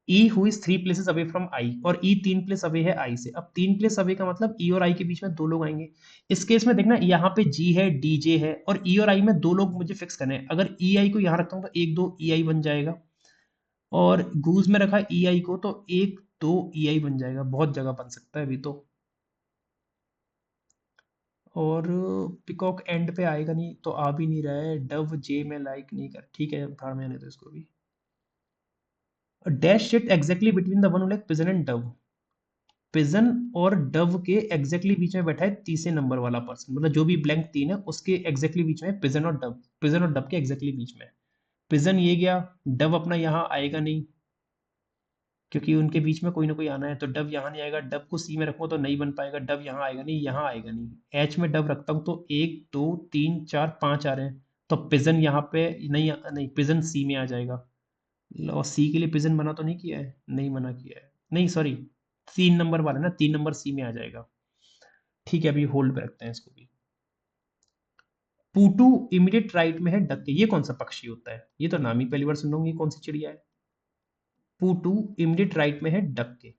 ई who is 3 places away from I, और ई 3 प्लेस अवे है आई से, अब 3 प्लेस अवे का मतलब ई और आई के बीच में दो लोग आएंगे। इस केस में देखना यहाँ पे जी है, डी जे है, और ई और आई में दो लोग मुझे फिक्स करने हैं, अगर ई आई को यहाँ रखता हूँ तो एक दो ई आई बन जाएगा, और गूज में रखा ई आई को तो एक दो ई आई बन जाएगा, बहुत जगह बन सकता है अभी तो। और पिकॉक एंड पे आएगा नहीं तो आ भी नहीं रहा है, डव जे में लाइक नहीं कर, ठीक है भाड़ में आने दो इसको भी। Dash shit exactly between the one like pigeon and Dove, pigeon और डव के एग्जैक्टली बीच में बैठा है तीसरे नंबर वाला पर्सन, मतलब जो भी ब्लैंक तीन है उसके एग्जैक्टली बीच में है पिजन और डव, पिजन और डव के एग्जैक्टली बीच में। पिजन ये गया, डव अपना यहाँ आएगा नहीं क्योंकि उनके बीच में कोई ना कोई आना है, तो डव यहाँ नहीं आएगा, डव को सी में रखूंगा तो नहीं बन पाएगा, डव यहाँ आएगा नहीं, यहाँ आएगा नहीं। एच में डव रखता हूँ तो एक दो तीन चार पांच आ रहे हैं, तो पिजन यहाँ पे नहीं, नहीं पिजन सी में आ जाएगा। और सी के लिए पिजन मना तो नहीं किया है, नहीं मना किया है, नहीं सॉरी, 3 नंबर वाला ना, 3 नंबर सी में आ जाएगा, ठीक है, अभी होल्ड पे रखते हैं इसको भी। पूटू इमीडिएट राइट में है डक के, ये कौन सा पक्षी होता है, ये तो नाम ही पहली बार सुन रहा हूँ, ये कौन सी चिड़िया है। पूटू इमीडिएट राइट में है डक के,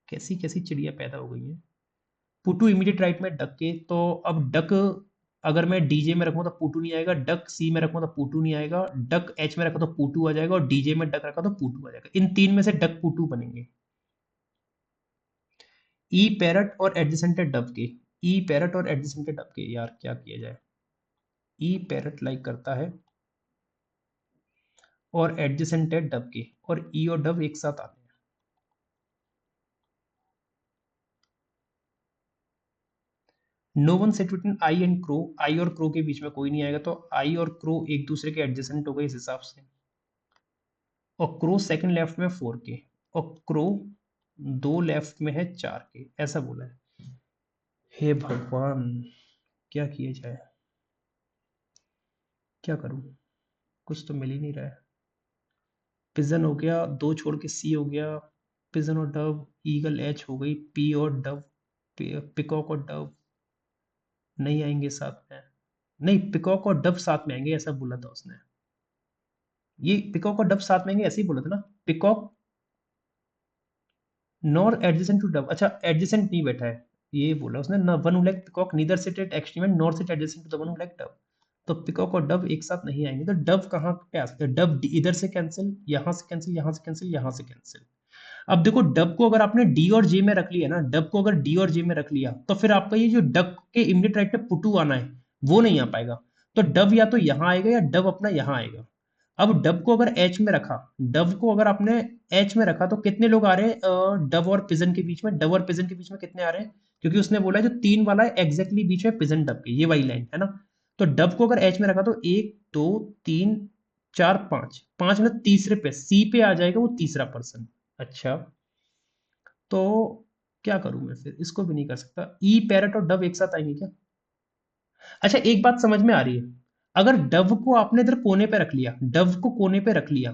कैसी कैसी चिड़िया पैदा हो गई है। पूटू इमीडिएट राइट में डक के, तो अब डक अगर मैं डीजे में रखूँ तो पूटू नहीं आएगा, डक सी में रखूँ तो पूटू नहीं आएगा, डक एच में रखा तो पूटू आ जाएगा, और डीजे में डक रखा तो पूटू आ जाएगा, इन तीन में से डक पूटू बनेंगे। ई पैरट और एडजेसेंट डब के, ई पैरट और एडजेसेंट डब के, यार क्या किया जाए। ई पैरट लाइक करता है और एडजेसेंट है डब के, और ई और डब एक साथ आते हैं। No one set between I and crow, I और क्रो के बीच में कोई नहीं आएगा, तो आई और क्रो एक दूसरे के एडजेसेंट हो गए इस हिसाब से, और क्रो सेकंड लेफ्ट में 4 के, और क्रो दो लेफ्ट में है 4 के, ऐसा बोला है। हे भगवान, क्या किया जाए, क्या करूं, कुछ तो मिल ही नहीं रहा है। पिजन हो गया, दो छोड़ के सी हो गया, पिजन और डव, ईगल एच हो गई, पी और डव, पिकॉक और डव, नहीं आएंगे साथ में। नहीं, पिकॉक और डव साथ में आएंगे ऐसा बोला था उसने। ये पिकॉक और डव साथ में आएंगे ऐसे ही बोला था ना। Peacock nor adjacent to dove, अच्छा एडजेसेंट नहीं बैठा है, ये बोला उसने ना। One who like peacock neither sit at extreme nor sit adjacent to the one who like dove. तो पिकॉक और डव एक साथ नहीं आएंगे, तो डव कहाँ पे आ सकते हैं? डव इधर से कैंसिल, यहां से कैंसिल, यहां से कैंसिल, यहां से कैंसिल। अब देखो डब को अगर आपने डी और जे में रख लिया ना, डब को अगर डी और जे में रख लिया तो फिर आपका ये जो डब के इमीडिएट राइट में पुटू आना है वो नहीं आ पाएगा। तो डब या तो यहां आएगा या डब अपना यहां आएगा। अब डब को अगर एच में रखा, डब को अगर आपने एच में रखा तो कितने लोग आ रहे हैं डब और पिजन के बीच में? डब और पिजन के बीच में कितने आ रहे हैं? क्योंकि उसने बोला है जो तीन वाला है एग्जैक्टली बीच में पिजन डब के, ये वाली लाइन है ना। तो डब को अगर एच में रखा तो एक दो तीन चार पांच, पांच में तीसरे पे सी पे आ जाएगा वो तीसरा पर्सन। अच्छा, तो क्या करूं मैं फिर? इसको भी नहीं कर सकता। ई पैरट और डव एक साथ आएंगे क्या? अच्छा, एक बात समझ में आ रही है। अगर डव को आपने इधर कोने पे रख लिया, डव को कोने पे रख लिया,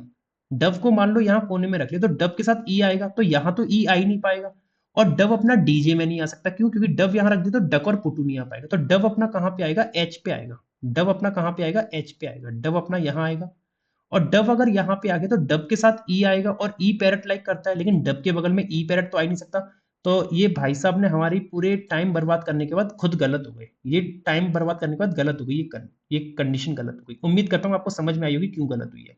डव को मान लो यहाँ कोने में रख लिया, तो डव के साथ ई आएगा, तो यहाँ तो ई आ ही नहीं पाएगा। और डव अपना डीजे में नहीं आ सकता, क्यों? क्योंकि डव यहाँ रख दिया तो डक और पुटू नहीं आ पाएगा। तो डव अपना कहाँ पे आएगा? एच पे आएगा। डव अपना कहाँ पे आएगा? एच पे आएगा। डव अपना यहाँ आएगा। और डव अगर यहाँ पे आ गया तो डव के साथ ई आएगा, और ई पैरट लाइक करता है, लेकिन डव के बगल में ई पैरट तो आ ही नहीं सकता। तो ये भाई साहब ने हमारी पूरे टाइम बर्बाद करने के बाद खुद गलत हो गए। ये टाइम बर्बाद करने के बाद गलत हो गई, ये कंडीशन गलत हो गई। उम्मीद करता हूँ आपको समझ में आई होगी क्यों गलत हुई है।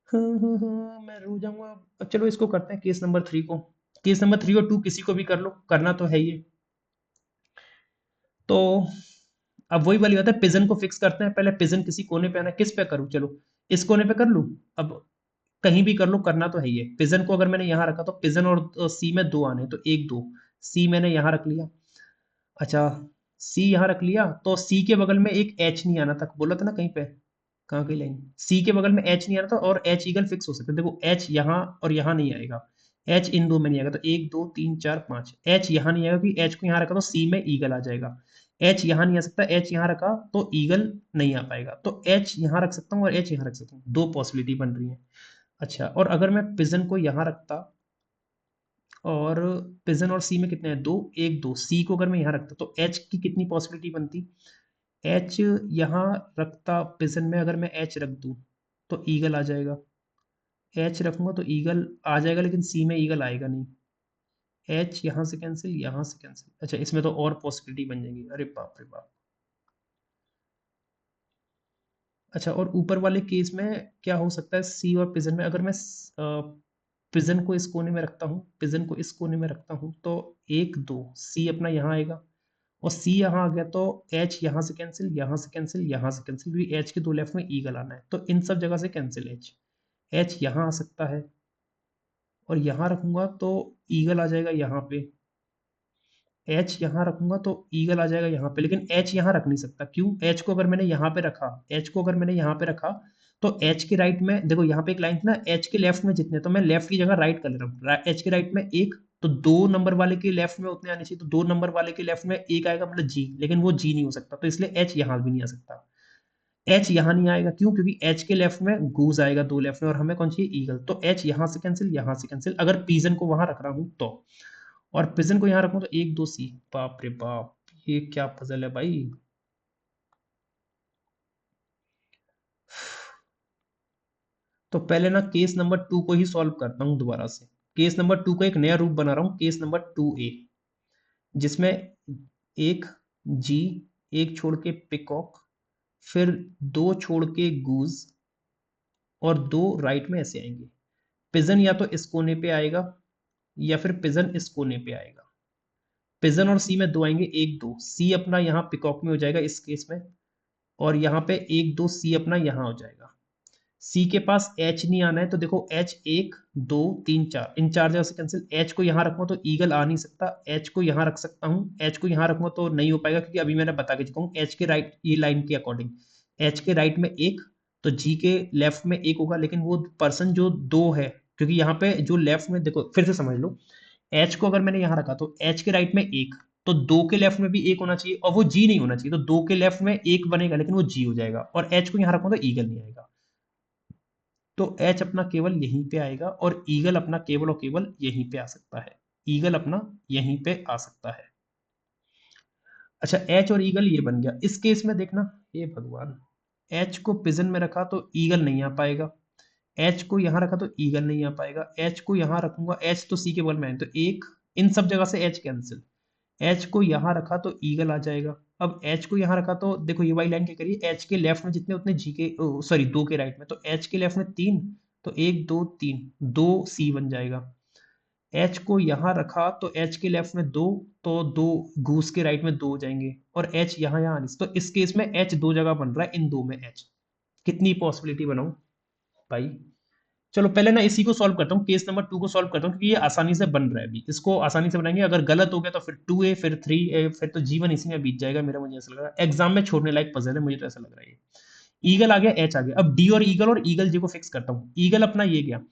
हाँ, मैं रो जाऊंगा अब। चलो इसको करते हैं केस नंबर 3 को। केस नंबर 3 और 2 किसी को भी कर लो, करना तो है ये। तो अब वही वाली बात है, पिजन को फिक्स करते हैं। पहले पिजन किसी कोने पे आना है, किस पे करूं? चलो इस कोने पे कर लूं। अब कहीं भी कर लो, करना तो है ही है। पिजन को अगर मैंने यहाँ रखा तो पिजन और सी में दो आने हैं, तो एक दो, सी मैंने यहाँ रख लिया। अच्छा, सी यहाँ रख लिया तो सी के बगल में एक एच नहीं आना था, बोला था ना कहीं पे। कहाँ की लाइन? सी के बगल में एच नहीं आना था, और एच ईगल फिक्स हो सकते हैं। देखो एच यहाँ और यहाँ नहीं आएगा, एच इन दो में नहीं आएगा। तो एक दो तीन चार पांच, एच यहाँ नहीं आएगा क्योंकि एच को यहाँ रखा तो सी में ईगल आ जाएगा। एच यहाँ नहीं आ सकता, एच यहाँ रखा तो ईगल नहीं आ पाएगा। तो एच यहाँ रख सकता हूँ और एच यहाँ रख सकता हूँ, दो पॉसिबिलिटी बन रही है। अच्छा, और अगर मैं पिजन को यहाँ रखता, और पिजन और सी में कितने हैं? दो, एक दो, सी को अगर मैं यहाँ रखता तो एच की कितनी पॉसिबिलिटी बनती? एच यहाँ रखता पिजन में, अगर मैं एच रख दूं तो ईगल आ जाएगा। एच रखूंगा तो ईगल आ जाएगा, लेकिन सी में ईगल आएगा नहीं। एच यहाँ से कैंसिल, यहाँ से कैंसिल। अच्छा, इसमें तो और पॉसिबिलिटी बन जाएगी, अरे बाप रे बाप। अच्छा, और ऊपर वाले केस में क्या हो सकता है? सी और पिजन में अगर मैं पिजन को इस कोने में रखता हूँ, पिजन को इस कोने में रखता हूँ, तो एक दो, सी अपना यहाँ आएगा, और सी यहाँ आ गया तो एच यहाँ से कैंसिल, यहाँ से कैंसिल, यहाँ से कैंसिल, क्योंकि एच के दो लेफ्ट में ईगल आना है, तो इन सब जगह से कैंसिल। एच, एच यहाँ आ सकता है, और यहाँ रखूंगा तो ईगल आ जाएगा यहाँ पे। एच यहाँ रखूंगा तो ईगल आ जाएगा यहाँ पे, लेकिन एच यहाँ रख नहीं सकता, क्यों? एच को अगर मैंने यहाँ पे रखा, एच को अगर मैंने यहाँ पे रखा, तो एच के राइट में देखो, यहाँ पे एक लाइन थी ना, एच के लेफ्ट में जितने, तो मैं लेफ्ट की जगह राइट कर ले रहा हूँ। एच के राइट में एक, तो दो नंबर वाले के लेफ्ट में उतने आने चाहिए, तो दो नंबर वाले के लेफ्ट में एक आएगा, मतलब जी, लेकिन वो जी नहीं हो सकता, तो इसलिए एच यहाँ भी नहीं आ सकता। एच यहाँ नहीं आएगा, क्यों? क्योंकि एच के लेफ्ट में गूज आएगा दो लेफ्ट में, और हमें कौन चाहिए? ईगल। तो एच यहाँ से कैंसिल, यहाँ से कैंसिल, अगर पिजन को वहां रख रहा हूं तो। और पिजन को यहाँ रखूं तो एक दो सी। बाप रे बाप, ये क्या पजल है भाई। तो पहले ना केस नंबर 2 को ही सॉल्व करता हूँ दोबारा से। केस नंबर 2 का एक नया रूप बना रहा हूँ, केस नंबर 2A, जिसमें एक जी, एक छोड़ के पिकॉक, फिर दो छोड़ के गूज, और दो राइट में ऐसे आएंगे। पिजन या तो इस कोने पे आएगा, या फिर पिजन इस कोने पे आएगा। पिजन और सी में दो आएंगे, एक दो, सी अपना यहाँ पिकॉक में हो जाएगा इस केस में, और यहाँ पे एक दो, सी अपना यहाँ हो जाएगा। सी के पास एच नहीं आना है, तो देखो एच एक दो तीन चार, इन चार जगह से कैंसिल। एच को यहाँ रखूंगा तो ईगल आ नहीं सकता, एच को यहाँ रख सकता हूँ, एच को यहाँ रखूंगा तो नहीं हो पाएगा, क्योंकि अभी मैंने बता के चुका हूँ एच के राइट, ये लाइन के अकॉर्डिंग एच के राइट में एक, तो जी के लेफ्ट में एक होगा, लेकिन वो पर्सन जो दो है, क्योंकि यहाँ पे जो लेफ्ट में देखो फिर से समझ लो, एच को अगर मैंने यहाँ रखा तो एच के राइट में एक, तो दो के लेफ्ट में भी एक होना चाहिए, और वो जी नहीं होना चाहिए, तो दो के लेफ्ट में एक बनेगा लेकिन वो जी हो जाएगा, और एच को यहाँ रखूंगा तो ईगल नहीं आएगा। तो एच अपना केवल यहीं पे आएगा, और ईगल अपना केवल और केवल यहीं पे आ सकता है। ईगल अपना यहीं पे आ सकता है। अच्छा एच और ईगल ये बन गया। इस केस में देखना, हे भगवान, एच को पिजन में रखा तो ईगल नहीं आ पाएगा, एच को यहां रखा तो ईगल नहीं आ पाएगा, एच को यहां रखूंगा, एच तो सी के बगल में है तो एक, इन सब जगह से एच कैंसिल, एच को यहां रखा तो ईगल आ जाएगा। अब एच को यहां रखा तो देखो ये वाली लाइन क्या करिए, एच के लेफ्ट में जितने उतने जी के, सॉरी दो के राइट में, तो एच के लेफ्ट में तीन, तो एक दो तीन, दो सी बन जाएगा। एच को यहां रखा तो एच के लेफ्ट में दो, तो दो घूस के राइट में दो हो जाएंगे, और एच यहां यहां तो इस केस में एच दो जगह बन रहा है, इन दो में एच। कितनी पॉसिबिलिटी बनाऊं भाई? चलो पहले ना इसी को सॉल्व करता हूँ, केस नंबर 2 को सॉल्व करता हूँ, क्योंकि ये आसानी से बन रहा है अभी, इसको आसानी से बनाएंगे। अगर गलत हो गया तो फिर 2A, फिर 3A, फिर तो जीवन इसी में बीत जाएगा मेरा, मुझे ऐसा लग रहा है एग्जाम में छोड़ने लायक पजल है, मुझे तो ऐसा लग रहा है। ईगल आ गया, एच आ गया, अब डी और ईगल जे को फिक्स करता हूँ। ईगल अपना ये गया,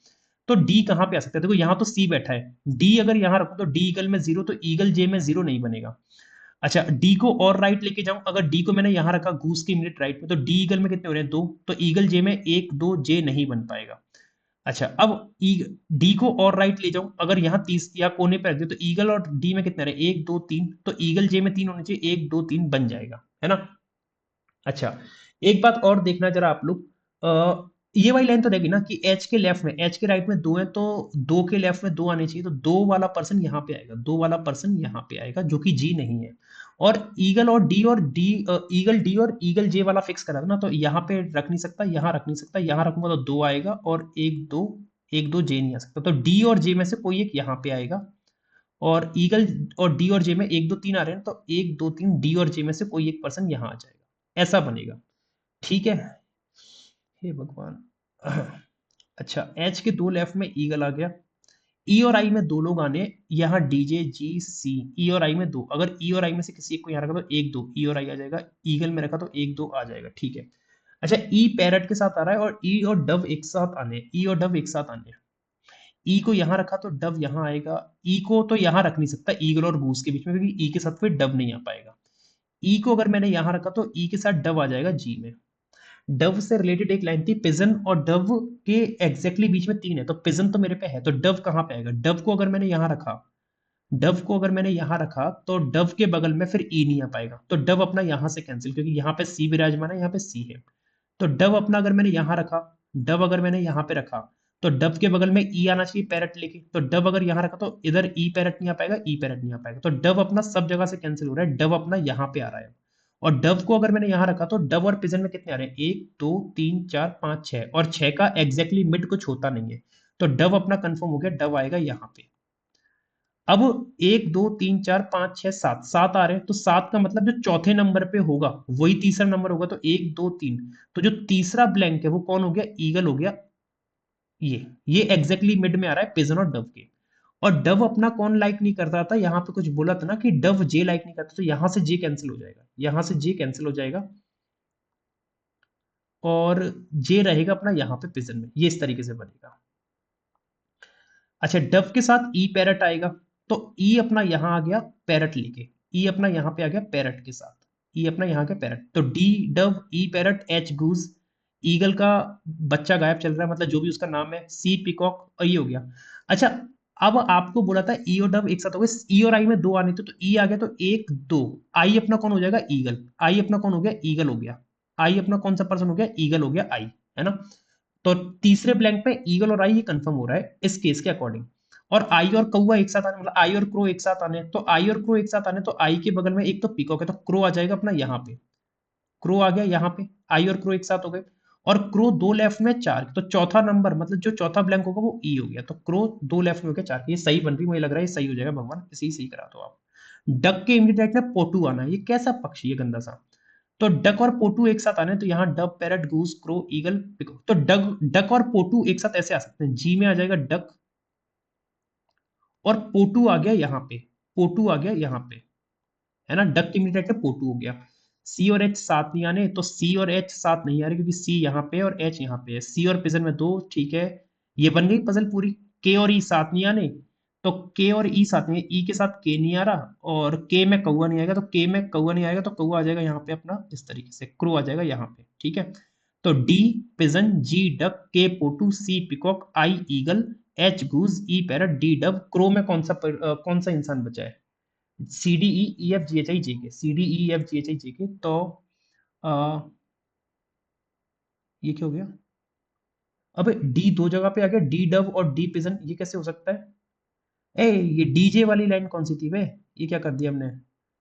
तो डी कहाँ पे आ सकता है? देखो यहाँ तो सी बैठा है, डी अगर यहाँ रखो तो डी ईगल में जीरो, तो ईगल जे में जीरो नहीं बनेगा। अच्छा डी को और राइट लेके जाऊं, अगर डी को मैंने यहां रखा घूस के इमीडिएट राइट में, तो डी ईगल में कितने हो रहे हैं? दो, तो ईगल जे में एक दो, जे नहीं बन पाएगा। अच्छा अब डी को और राइट ले जाऊं, अगर यहाँ तीस या कोने पे रख दे, तो ईगल और डी में कितने रहे? एक दो तीन, तो ईगल जे में तीन होने चाहिए, एक दो तीन बन जाएगा, है ना। अच्छा एक बात और देखना जरा आप लोग, ये वाली लाइन तो रहेगी ना कि एच के लेफ्ट में, एच के राइट में दो है, तो दो के लेफ्ट में दो आने चाहिए, तो दो वाला पर्सन यहाँ पे आएगा, दो वाला पर्सन यहाँ पे आएगा, जो कि जी नहीं है। और ईगल ईगल डी और ईगल जे वाला फिक्स करा था ना, तो यहाँ पे रख नहीं सकता, यहाँ रख नहीं सकता, यहाँ रखूंगा तो दो आएगा, और एक दो जे नहीं आ सकता, तो डी और जे में से कोई एक यहाँ पे आएगा। और ईगल और डी और जे में एक दो तीन आ रहे हैं, तो एक दो तीन डी और जे में से कोई एक पर्सन यहाँ आ जाएगा, ऐसा बनेगा। ठीक है, हे भगवान। अच्छा एच के दो लेफ्ट में ईगल आ गया, ई और आई में दो लोग आने, यहाँ डीजे जी सी, ई और आई में दो, अगर ई और आई में से किसी एक को यहाँ रखा तो एक दो ई और आई आ जाएगा, ईगल में रखा तो एक दो आ जाएगा, ठीक है। अच्छा ई पैरट के साथ आ रहा है, और ई और डव एक साथ आने, ई और डव एक साथ आने, ई को यहाँ रखा तो डव यहाँ आएगा, ई को तो यहाँ रख नहीं सकता ईगल और गूस के बीच में, क्योंकि ई के साथ फिर डव नहीं आ पाएगा। ई को अगर मैंने यहाँ रखा तो ई के साथ डव आ जाएगा जी में। डव से रिलेटेड एक लाइन थी, पिजन और डव के एग्जैक्टली बीच में तीन है, तो पिजन तो मेरे पे है, तो डव कहाँ पे आएगा? डव को अगर मैंने यहाँ रखा, डव को अगर मैंने यहाँ रखा, तो डव के बगल में फिर ई नहीं आ पाएगा, तो डव अपना यहाँ से कैंसिल, क्योंकि यहाँ पे सी विराजमान है, यहाँ पे सी है। तो डव अपना अगर मैंने यहाँ रखा, डव अगर मैंने यहाँ पे रखा, तो डव के बगल में ई आना चाहिए पैरट लेके, तो डव अगर यहाँ रखा तो इधर ई पैरट नहीं आ पाएगा, ई पैरट नहीं आ पाएगा, तो डव अपना सब जगह से कैंसिल हो रहा है, डव अपना यहाँ पे आ रहा है। और डव को अगर मैंने यहाँ रखा, तो डव और पिजन में कितने आ रहे हैं? एक दो तीन चार पांच छह, और छह का एग्जैक्टली मिड कुछ होता नहीं है, तो डव अपना कंफर्म हो गया, डव आएगा यहाँ पे। अब एक दो तीन चार पांच छह सात, सात आ रहे हैं, तो सात का मतलब जो चौथे नंबर पे होगा वही तीसरा नंबर होगा, तो एक दो तीन, तो जो तीसरा ब्लैंक है वो कौन हो गया? ईगल हो गया। ये एग्जैक्टली मिड में आ रहा है पिजन और डव के। और डव अपना कौन लाइक नहीं करता था? यहाँ पे कुछ बोला था ना कि डव जे लाइक नहीं करता, तो यहां से जे कैंसिल हो जाएगा, यहां से जे कैंसिल हो जाएगा, और जे रहेगा अपना यहाँ पे पिजन में, ये इस तरीके से बनेगा। अच्छा डव के साथ ई पैरट आएगा, तो ई अपना यहां आ गया पैरट लेके, ई अपना यहां पे आ गया पैरट के साथ, ई अपना यहाँ के पैरट, तो डी डव ई पैरट एच गूज, ईगल का बच्चा गायब चल रहा है, मतलब जो भी उसका नाम है, सी पिकॉक, और ये हो गया। अच्छा अब आपको बोला था ई और डव एक साथ हो गए, ई और आई में दो आने थे, तो ई आ गया, तो एक दो, आई अपना कौन हो जाएगा? ईगल, आई अपना कौन हो गया? ईगल हो गया, आई अपना कौन सा पर्सन हो गया? ईगल हो गया, आई, है ना। तो तीसरे ब्लैंक पे ईगल और आई ये कंफर्म हो रहा है इस केस के अकॉर्डिंग। और आई और कौवा एक साथ आने, मतलब आई और क्रो एक साथ आने, तो आई और क्रो एक साथ आने, तो आई के बगल में एक तो पीकॉक है, तो क्रो आ जाएगा अपना यहाँ पे, क्रो आ गया यहाँ पे, आई और क्रो एक साथ हो गए। और क्रो दो लेफ्ट में चार, तो चौथा नंबर मतलब जो चौथा ब्लैंक होगा वो ई हो गया, तो क्रो दो लेफ्ट में हो गया चार, ये सही बन रही, मुझे लग रहा है ये सही हो जाएगा, भगवान इसे ही सही करा दो आप। डक के इमीडिएट में पोटू आना है, ये कैसा पक्षी है गंदा सा। तो डक और पोटू एक साथ आने, तो यहाँ dub parrot goose crow eagle peacock, तो डक डक और पोटू एक साथ ऐसे आ सकते हैं, जी में आ जाएगा डक, और पोटू आ गया यहाँ पे, पोटू आ गया यहाँ पे, है ना, डक इमीडिएट में पोटू हो गया। सी और एच साथ नहीं आने, तो सी और एच साथ नहीं आ रहे, क्योंकि सी यहाँ पे और एच यहाँ पे है, सी और पिजन में दो, ठीक है, ये बन गई पजल पूरी। के और ई साथ नहीं आने, तो के और ई साथ नहीं, ई के साथ के नहीं आ रहा, और के में कौआ नहीं आएगा, तो के में कौआ नहीं आएगा, तो कौआ आ जाएगा यहाँ पे अपना इस तरीके से, क्रो आ जाएगा यहाँ पे, ठीक है। तो D pigeon, G duck, K पोटू, C peacock, I eagle, H goose, E parrot, D dove, crow में कौन सा इंसान बचा है? C D E E F G H I J K, C D E F G H I J K. तो आ, ये क्या हो गया? अबे डी दो जगह पे आ गया, डी डव और डी पिजन, ये कैसे हो सकता है? ए, ये डीजे वाली लाइन कौन सी थी बे? ये क्या कर दिया हमने?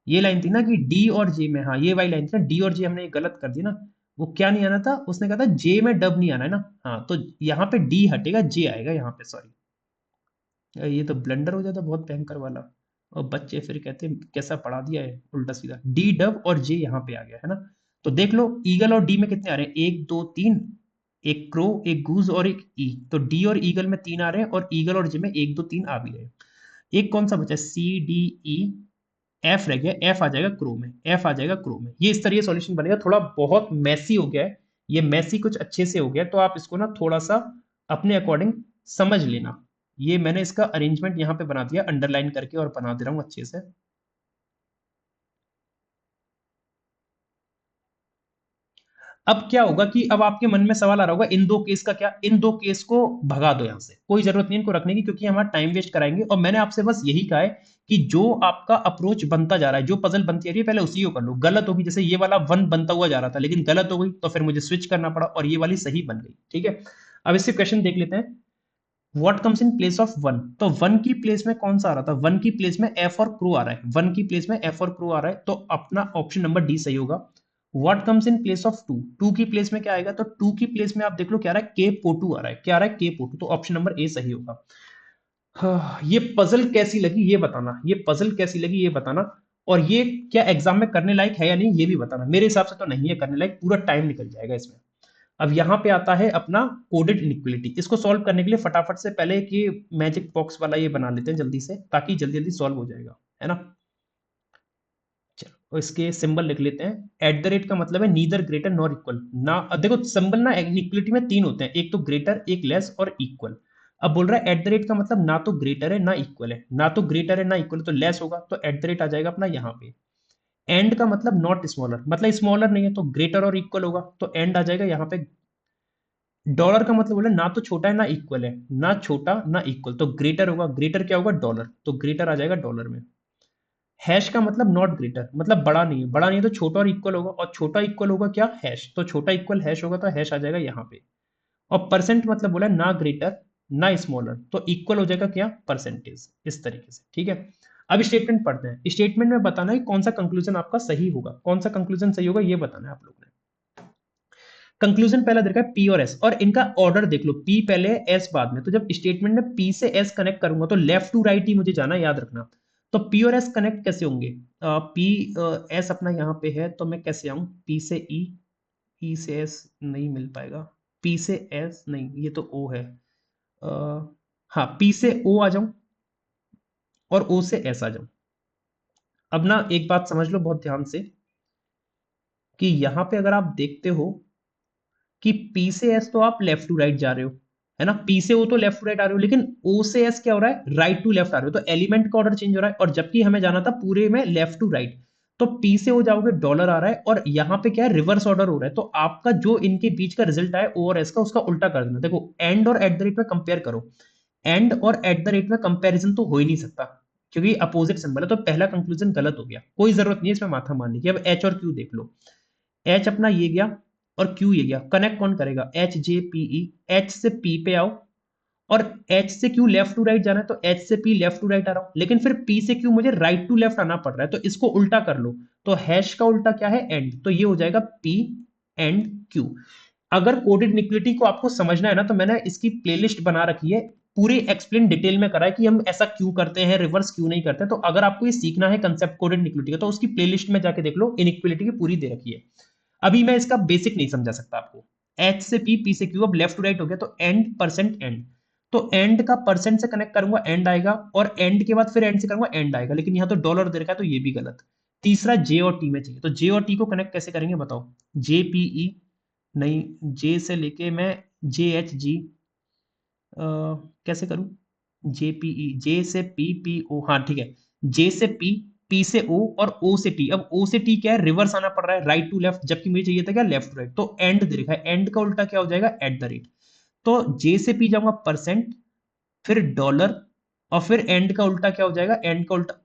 ये लाइन थी ना कि डी और जे में, हाँ ये वाली लाइन थी ना, डी और जे हमने गलत कर दी ना। वो क्या नहीं आना था, उसने कहा था जे में डब नहीं आना है ना। हाँ तो यहाँ पे डी हटेगा, जे आएगा यहाँ पे, सॉरी। ये तो ब्लंडर हो जाता बहुत भयंकर वाला। और बच्चे फिर कहते हैं कैसा पढ़ा दिया है उल्टा सीधा। डी डब और जे यहाँ पे आ गया है ना। तो देख लो ईगल और डी में कितने आ रहे हैं, एक दो तीन, एक क्रो, एक गूज और एक ई। तो डी और ईगल में तीन आ रहे हैं, और ईगल और जे में एक दो तीन आ भी रहे हैं। एक कौन सा बचा? सी डी ई एफ रह गया, एफ आ जाएगा क्रो में, एफ आ जाएगा क्रो में। ये इस तरह सॉल्यूशन बनेगा। थोड़ा बहुत मैसी हो गया है ये, मैसी कुछ अच्छे से हो गया, तो आप इसको ना थोड़ा सा अपने अकॉर्डिंग समझ लेना। ये मैंने इसका अरेंजमेंट यहाँ पे बना दिया अंडरलाइन करके, और बना दे रहा हूँ अच्छे से। अब क्या होगा कि अब आपके मन में सवाल आ रहा होगा, इन दो केस का क्या? इन दो केस को भगा दो यहां से, कोई जरूरत नहीं इनको रखने की, क्योंकि हमारा टाइम वेस्ट कराएंगे। और मैंने आपसे बस यही कहा है कि जो आपका अप्रोच बनता जा रहा है, जो पजल बनती आ रही है, पहले उसी को कर लो। गलत होगी, जैसे ये वाला वन बनता हुआ जा रहा था लेकिन गलत हो गई, तो फिर मुझे स्विच करना पड़ा और ये वाली सही बन गई। ठीक है, अब इससे क्वेश्चन देख लेते हैं। What comes in place of one? तो वन की प्लेस में कौन सा आ रहा था? वन की प्लेस में एफ और क्रू आ रहा है, वन की प्लेस में एफ और क्रू आ रहा है, तो अपना ऑप्शन नंबर डी सही होगा। What comes in place of two? Two की प्लेस में क्या आएगा? तो टू की प्लेस में आप देख लो क्या आ रहा है, के पोटू आ रहा है। क्या आ रहा है? के पोटू। तो ऑप्शन नंबर ए सही होगा। हाँ, ये पजल कैसी लगी ये बताना, ये पजल कैसी लगी ये बताना। और ये क्या एग्जाम में करने लायक है या नहीं ये भी बताना। मेरे हिसाब से तो नहीं है करने लायक, पूरा टाइम निकल जाएगा इसमें। अब यहाँ पे आता है अपना कोडेड इनइक्वलिटी। इसको सॉल्व करने के लिए फटाफट से पहले कि मैजिक बॉक्स वाला ये बना लेते हैं जल्दी से, ताकि जल्दी जल्दी सॉल्व हो जाएगा, है ना। चलो तो इसके सिंबल लिख लेते हैं। एट द रेट का मतलब है नीदर ग्रेटर नॉर इक्वल ना। देखो सिंबल ना इक्वलिटी में तीन होते हैं, एक तो ग्रेटर, एक लेस और इक्वल। अब बोल रहा है एट द रेट का मतलब ना तो ग्रेटर है ना इक्वल है, ना तो ग्रेटर है ना इक्वल है, तो लेस होगा, तो एट द रेट आ जाएगा अपना यहाँ पे। एंड का मतलब नॉट स्मॉलर, मतलब स्मॉलर नहीं है, तो ग्रेटर और इक्वल होगा, तो एंड आ जाएगा यहाँ पे। डॉलर का मतलब बोले ना तो छोटा है ना इक्वल है, ना छोटा ना इक्वल, तो ग्रेटर होगा। ग्रेटर क्या होगा? डॉलर, तो ग्रेटर आ जाएगा डॉलर में। हैश का मतलब नॉट ग्रेटर, मतलब बड़ा नहीं है, बड़ा नहीं है तो छोटा और इक्वल होगा, और छोटा इक्वल होगा क्या? हैश, तो छोटा इक्वल हैश होगा, तो हैश आ जाएगा यहाँ पे। और परसेंट मतलब बोला ना ग्रेटर ना स्मॉलर, तो इक्वल हो जाएगा क्या? परसेंटेज, इस तरीके से। ठीक है, अब स्टेटमेंट पढ़ते हैं। स्टेटमेंट में बताना है कौन सा कंक्लूजन आपका सही होगा, कौन सा कंक्लूजन सही होगा ये बताना है आप लोगों ने। कंक्लूजन पहला दे रखा है पी और एस, और इनका ऑर्डर देख लो, पी पहले एस बाद में। तो जब स्टेटमेंट में पी से एस कनेक्ट करूंगा तो लेफ्ट टू राइट ही मुझे जाना, याद रखना। तो पी और एस कनेक्ट कैसे होंगे? पी एस अपना यहाँ पे है, तो मैं कैसे आऊं? पी से ई, ई से एस नहीं मिल पाएगा, पी से एस नहीं, ये तो ओ है। आ, हाँ, पी से ओ आ जाऊं और ओ से एस आ जाऊं। अब ना एक बात समझ लो बहुत ध्यान से, कि यहां पे अगर आप देखते हो कि पी से एस तो आप लेफ्ट टू राइट जा रहे हो, है ना। पी से ओ तो लेफ्ट टू राइट आ रहे हो, लेकिन ओ से एस क्या हो रहा है? राइट टू लेफ्ट आ रहे हो, तो एलिमेंट का ऑर्डर चेंज हो रहा है, और जबकि हमें जाना था पूरे में लेफ्ट टू राइट। तो पी से ओ जाओगे डॉलर आ रहा है, और यहाँ पे क्या है? रिवर्स ऑर्डर हो रहा है। तो आपका जो इनके बीच का रिजल्ट आया ओ और एस का, उसका उल्टा कर देना। देखो एंड और एट द रेट में कंपेयर करो, एंड और एट द रेट में कंपैरिजन तो हो ही नहीं सकता, क्योंकि अपोजिट सिंबल है। तो पहला कंक्लूजन गलत हो गया, कोई जरूरत नहीं है इसमें माथा मारने की। अब एच और क्यू देख लो। एच अपना ये गया और क्यू ये गया, कनेक्ट कौन करेगा? H J P E. H से पी पे आओ, और एच से क्यू लेफ्ट टू राइट जाना है, तो एच से पी लेफ्ट टू राइट आ रहा हूं, लेकिन फिर पी से क्यू मुझे राइट टू लेफ्ट आना पड़ रहा है, तो इसको उल्टा कर लो। तो हैश का उल्टा क्या है? एंड, तो ये हो जाएगा पी एंड क्यू। अगर कोडेड इक्विलिटी को आपको समझना है ना, तो मैंने इसकी प्लेलिस्ट बना रखी है, पूरी एक्सप्लेन डिटेल में करा है कि हम ऐसा क्यों करते हैं, रिवर्स क्यों नहीं करते। तो अगर आपको ये सीखना है कंसेप्ट कोडेड इक्विलिटी का, तो उसकी प्लेलिस्ट में जाके देख लो, इनइक्विलिटी की पूरी दे रखी है। अभी मैं इसका बेसिक नहीं समझा सकता आपको। एच से पी, पी से क्यू, अब लेफ्ट टू राइट हो गया, तो एंड परसेंट एंड। तो एंड का परसेंट से कनेक्ट करूंगा एंड आएगा, और एंड के बाद फिर एंड से करूंगा एंड आएगा, लेकिन यहाँ तो डॉलर दे रखा है तो ये भी गलत। तीसरा जे और टी में चाहिए, तो जे और टी को कनेक्ट कैसे करेंगे बताओ? जे पी ई नहीं, जे से लेके मैं जे एच जी, कैसे करूं? जे पी ई, जे से पी, पी ओ, हाँ ठीक है। जे से पी, पी से ओ, और ओ से टी। अब ओ से टी क्या है? रिवर्स आना पड़ रहा है, राइट टू लेफ्ट, जबकि मुझे चाहिए था क्या? Left to right. तो एंड दे रखा है, एंड का उल्टा क्या हो जाएगा? At the rate. तो जे से पी जाऊंगा परसेंट, फिर डॉलर, और फिर एंड का उल्टा क्या हो जाएगा? एंड का उल्टा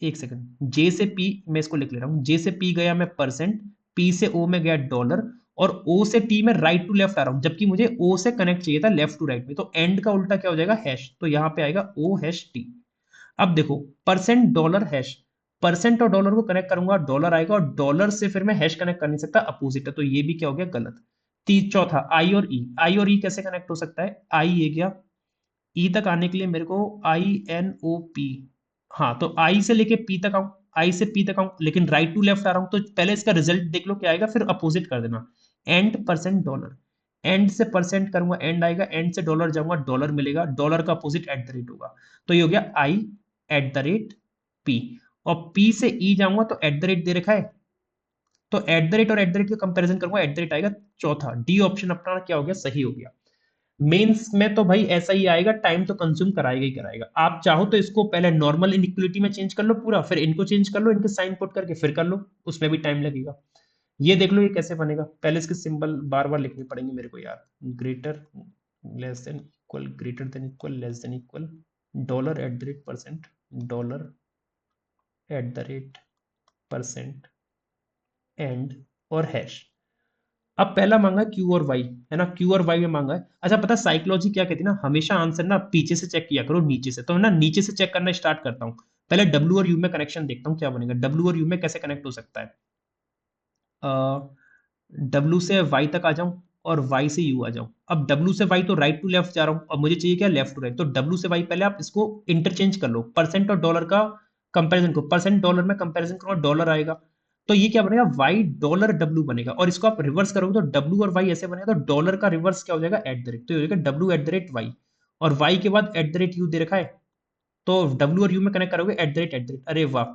एक सेकंड, जे से पी मैं इसको लिख ले रहा हूँ, जे से पी गया मैं परसेंट, पी से ओ में गया डॉलर, और ओ से टी में राइट टू लेफ्ट आ रहा हूँ, जबकि मुझे ओ से कनेक्ट चाहिए था लेफ्ट टू राइट में, तो एंड का उल्टा क्या हो जाएगा, हैश, तो यहाँ पे आएगा ओ हैश टी। अब देखो, परसेंट डॉलर हैश, परसेंट और डॉलर को कनेक्ट करूंगा डॉलर आएगा, और डॉलर से फिर मैं हैश कनेक्ट कर नहीं सकता, अपोजिट है, तो ये भी क्या हो गया, गलत। चौथा, आई और ई, आई और ई कैसे कनेक्ट हो सकता है, आई ये गया, ई तक आने के लिए मेरे को आई एन ओ पी, हाँ तो आई से लेके पी तक आऊं, आई से पी तक आऊं, लेकिन राइट टू लेफ्ट आ रहा हूं, तो पहले इसका रिजल्ट देख लो क्या आएगा, फिर अपोजिट कर देना। एंड परसेंट डॉलर, एंड से परसेंट करूंगा एंड आएगा, एंड से डॉलर जाऊंगा डॉलर मिलेगा, डॉलर का अपोजिट एट द रेट होगा, तो ये हो गया आई एट द रेट पी, और पी से ई जाऊंगा तो एट द रेट दे रखा है, तो एट द रेट और एट द रेट का कंपैरिजन करूंगा, एट द रेट आएगा, चौथा डी ऑप्शन अपना क्या हो गया, सही हो गया। मेंस में तो भाई ऐसा ही आएगा, टाइम तो कंज्यूम कराएगा ही कराएगा, आप चाहो तो इसको पहले नॉर्मल इनइक्वालिटी में चेंज कर लो पूरा, फिर इनको चेंज कर लो, इनके साइन पुट करके फिर कर लो, उसमें भी टाइम लगेगा। ये देख लो ये कैसे बनेगा, पहले इसके सिंबल बार बार लिखने पड़ेंगे मेरे को यार, greater less than equal, greater than equal, less than equal, dollar at the rate percent, dollar at the rate percent, and और हैश। अब पहला मांगा है क्यू और वाई, है ना, क्यू और वाई में मांगा है। अच्छा पता साइकोलॉजी क्या कहती है ना, हमेशा आंसर ना पीछे से चेक किया करो नीचे से, तो ना नीचे से चेक करना स्टार्ट करता हूँ, पहले डब्ल्यू और यू में कनेक्शन देखता हूँ क्या बनेगा, डब्ल्यू और यू में कैसे कनेक्ट हो सकता है, डब्ल्यू से वाई तक आ जाऊं और वाई से यू आ जाऊं, अब डब्ल्यू से वाई तो राइट टू लेफ्ट जा रहा हूं, अब मुझे चाहिए क्या, लेफ्ट टू राइट, तो डब्ल्यू से वाई पहले आप इसको इंटरचेंज कर लो, परसेंट और डॉलर का कंपैरिजन को, परसेंट डॉलर में कंपैरिजन करूंगा डॉलर आएगा, तो ये क्या बनेगा, वाई डॉलर डब्ल्यू बनेगा, और इसको आप रिवर्स करोगे तो डब्ल्यू और वाई ऐसे बनेगा, तो डॉलर का रिवर्स क्या हो जाएगा, एट द रेट, तो ये हो जाएगा W at the rate Y, और वाई के बाद एट द रेट यू दे रखा है, तो डब्ल्यू और यू में कनेक्ट करोगे एट द रेट, अरे वाह,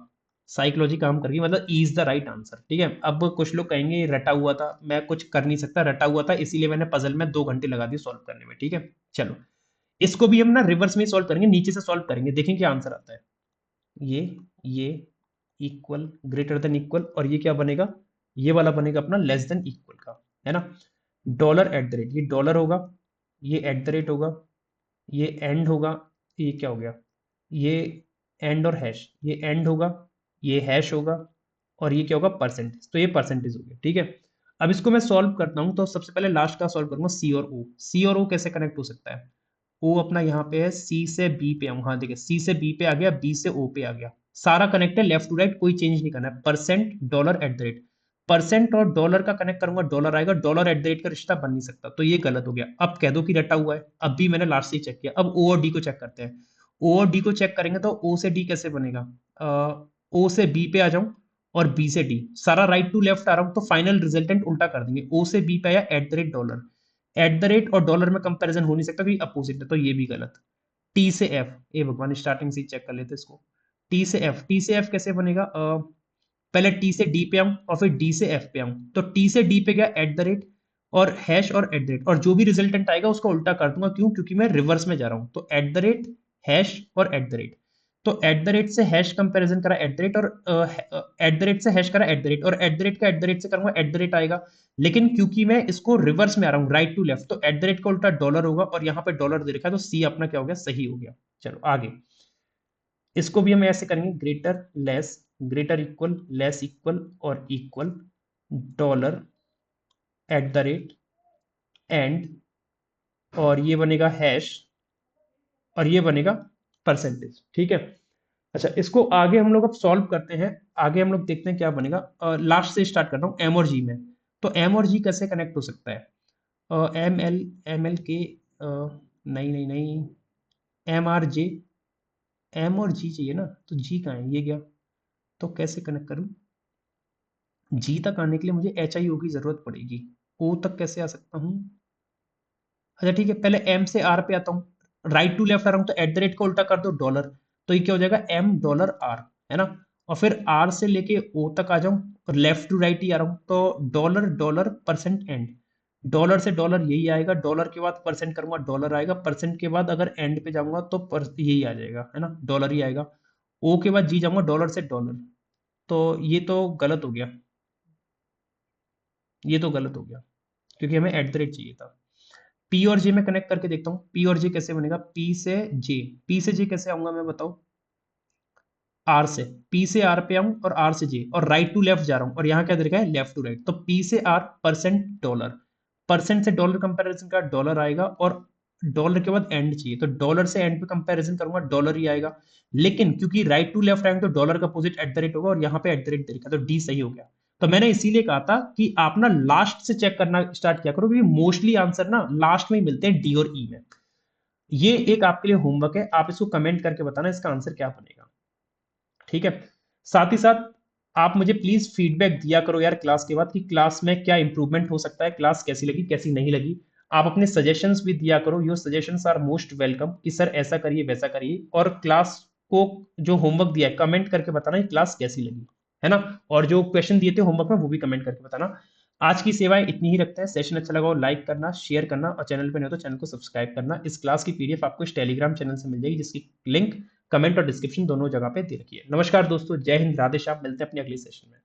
साइकोलॉजी काम कर गई, मतलब E is the right answer, ठीक है। अब कुछ लोग कहेंगे ये रटा हुआ था, मैं कुछ कर नहीं सकता, रटा हुआ था इसीलिए मैंने पजल में 2 घंटे लगा दिए सॉल्व करने में, ठीक है। चलो इसको भी हम ना रिवर्स में सॉल्व करेंगे, नीचे से सॉल्व करेंगे, देखें क्या आंसर आता है, ये इक्वल, ग्रेटर देन इक्वल, और ये क्या बनेगा, ये वाला बनेगा अपना लेस देन इक्वल का, है ना, डॉलर एट द रेट, ये डॉलर होगा, ये एट द रेट होगा, ये एंड होगा, ये क्या हो गया, ये एंड और हैश, ये एंड होगा, ये हैश होगा, और ये क्या होगा, परसेंटेज, तो ये परसेंटेज हो गया, ठीक है। अब इसको मैं सॉल्व करता हूं, तो सबसे पहले लास्ट का सॉल्व करूंगा, सी और ओ, सी और ओ कैसे कनेक्ट हो सकता है, ओ अपना यहाँ पे है, सी से बी पे आऊँ, हाँ देखिए सी से बी पे आ गया, बी से ओ पे आ गया, सारा कनेक्ट है लेफ्ट टू राइट, कोई चेंज नहीं करना है, percent dollar at the rate, percent और डॉलर का कनेक्ट करूंगा डॉलर आएगा, डॉलर एट द रेट का रिश्ता बन नहीं सकता, तो ये गलत हो गया, अब कह दो कि रटा हुआ है, अब भी मैंने लास्ट से ही चेक किया, अब ओ और डी को चेक करते हैं, ओ और डी को चेक करेंगे तो ओ से डी कैसे बनेगा, ओ से बी पे आ जाऊं और बी से डी, सारा राइट टू लेफ्ट आ रहा हूं, तो फाइनल रिजल्टेंट उल्टा कर देंगे, ओ से बी पे आया eight the rate dollar, at the rate और डॉलर में कंपैरिजन हो नहीं सकता क्योंकि अपोजिट है, तो ये भी गलत। टी से एफ, ए भगवान स्टार्टिंग से ही चेक कर लेते इसको, टी से एफ, टी से एफ कैसे बनेगा, पहले टी से डी पे आऊं और फिर डी से एफ पे आऊं, तो टी से डी पे गया एट द रेट और हैश और एट द रेट, और जो भी रिजल्टेंट आएगा उसको उल्टा कर दूंगा, क्यों, क्योंकि मैं रिवर्स में जा रहा हूं, तो एट द रेट हैश और एट द रेट, तो एट द रेट से हैश कंपैरिजन करा एट द रेट, और एट द रेट से हैश करा एट द रेट, और एट द रेट का एट द रेट से करूंगा एट द रेट आएगा, लेकिन क्योंकि मैं इसको रिवर्स में आ रहा हूँ राइट टू लेफ्ट, तो एट द रेट का उल्टा डॉलर होगा, और यहाँ पे डॉलर दे रखा है, तो सी अपना क्या हो गया, सही हो गया। चलो आगे, इसको भी हम ऐसे करेंगे, greater less, greater equal, less equal, और equal, dollar at the rate, and, और ये बनेगा हैश, और ये बनेगा परसेंटेज, ठीक है। अच्छा इसको आगे हम लोग अब सॉल्व करते हैं, आगे हम लोग देखते हैं क्या बनेगा, लास्ट से स्टार्ट करता हूँ, एम और जी में, तो एम और जी कैसे कनेक्ट हो सकता है, एम एल के, नहीं नहीं नहीं, एम आर जे, एम और जी चाहिए ना, तो जी कहाँ है, ये गया, तो कैसे कनेक्ट करूँ, जी तक आने के लिए मुझे एच आई ओ की जरूरत पड़ेगी, ओ तक कैसे आ सकता हूँ, अच्छा ठीक है, पहले एम से आर पे आता हूँ, राइट टू लेफ्ट आ रहा हूँ, तो एट द रेट को उल्टा कर दो डॉलर, तो ये क्या हो जाएगा, एम डॉलर आर, है ना, और फिर आर से लेके ओ तक आ जाऊं और लेफ्ट टू राइट ही आ रहा हूँ, तो dollar dollar percent and, dollar से डॉलर यही आएगा, डॉलर के बाद परसेंट करूंगा डॉलर आएगा, परसेंट के बाद अगर एंड पे जाऊंगा तो यही आ जाएगा, है ना, डॉलर ही आएगा, ओ के बाद जी जाऊंगा डॉलर से डॉलर, तो ये तो गलत हो गया, ये तो गलत हो गया, क्योंकि हमें एट द रेट चाहिए था। पी और जे में कनेक्ट करके देखता हूँ, पी और जे कैसे बनेगा, पी से जे, पी से जे कैसे आऊंगा मैं बताओ, आर से, पी से आर पे आऊं और आर से जे, और राइट टू लेफ्ट जा रहा हूं, और यहाँ क्या दे रखा है लेफ्ट टू राइट, तो पी से आर परसेंट डॉलर, परसेंट से डॉलर कंपैरिजन का डॉलर आएगा, और डॉलर के बाद एंड चाहिए, तो डॉलर से एंड पे कंपैरिजन करूंगा डॉलर ही आएगा। लेकिन क्योंकि राइट टू लेफ्ट आएंगे तो डॉलर का अपोजिट एट द रेट होगा, और यहाँ पे एट द रेट दे रखा है, तो डी सही हो गया। तो मैंने इसीलिए कहा था कि आप ना लास्ट से चेक करना स्टार्ट किया करो, क्योंकि मोस्टली आंसर ना लास्ट में ही मिलते हैं, डी और ई में। ये एक आपके लिए होमवर्क है, आप इसको कमेंट करके बताना इसका आंसर क्या बनेगा, ठीक है। साथ ही साथ आप मुझे प्लीज फीडबैक दिया करो यार क्लास के बाद, कि क्लास में क्या इंप्रूवमेंट हो सकता है, क्लास कैसी लगी कैसी नहीं लगी। आप अपने सजेशंस भी दिया करो, your suggestions are most welcome, कि सर ऐसा करिए वैसा करिए, और क्लास को जो होमवर्क दिया है कमेंट करके बताना कि क्लास कैसी लगी, है ना। और जो क्वेश्चन दिए थे होमवर्क में वो भी कमेंट करके बताना। आज की सेवाएं इतनी ही रखते हैं, सेशन अच्छा लगा हो लाइक करना, शेयर करना, और चैनल पे नहीं हो तो चैनल को सब्सक्राइब करना। इस क्लास की पीडीएफ आपको इस टेलीग्राम चैनल से मिल जाएगी, जिसकी लिंक कमेंट और डिस्क्रिप्शन दोनों जगह पे दे रखी है। नमस्कार दोस्तों, जय हिंद, राधे श्याम, मिलते हैं अपने अगले सेशन में।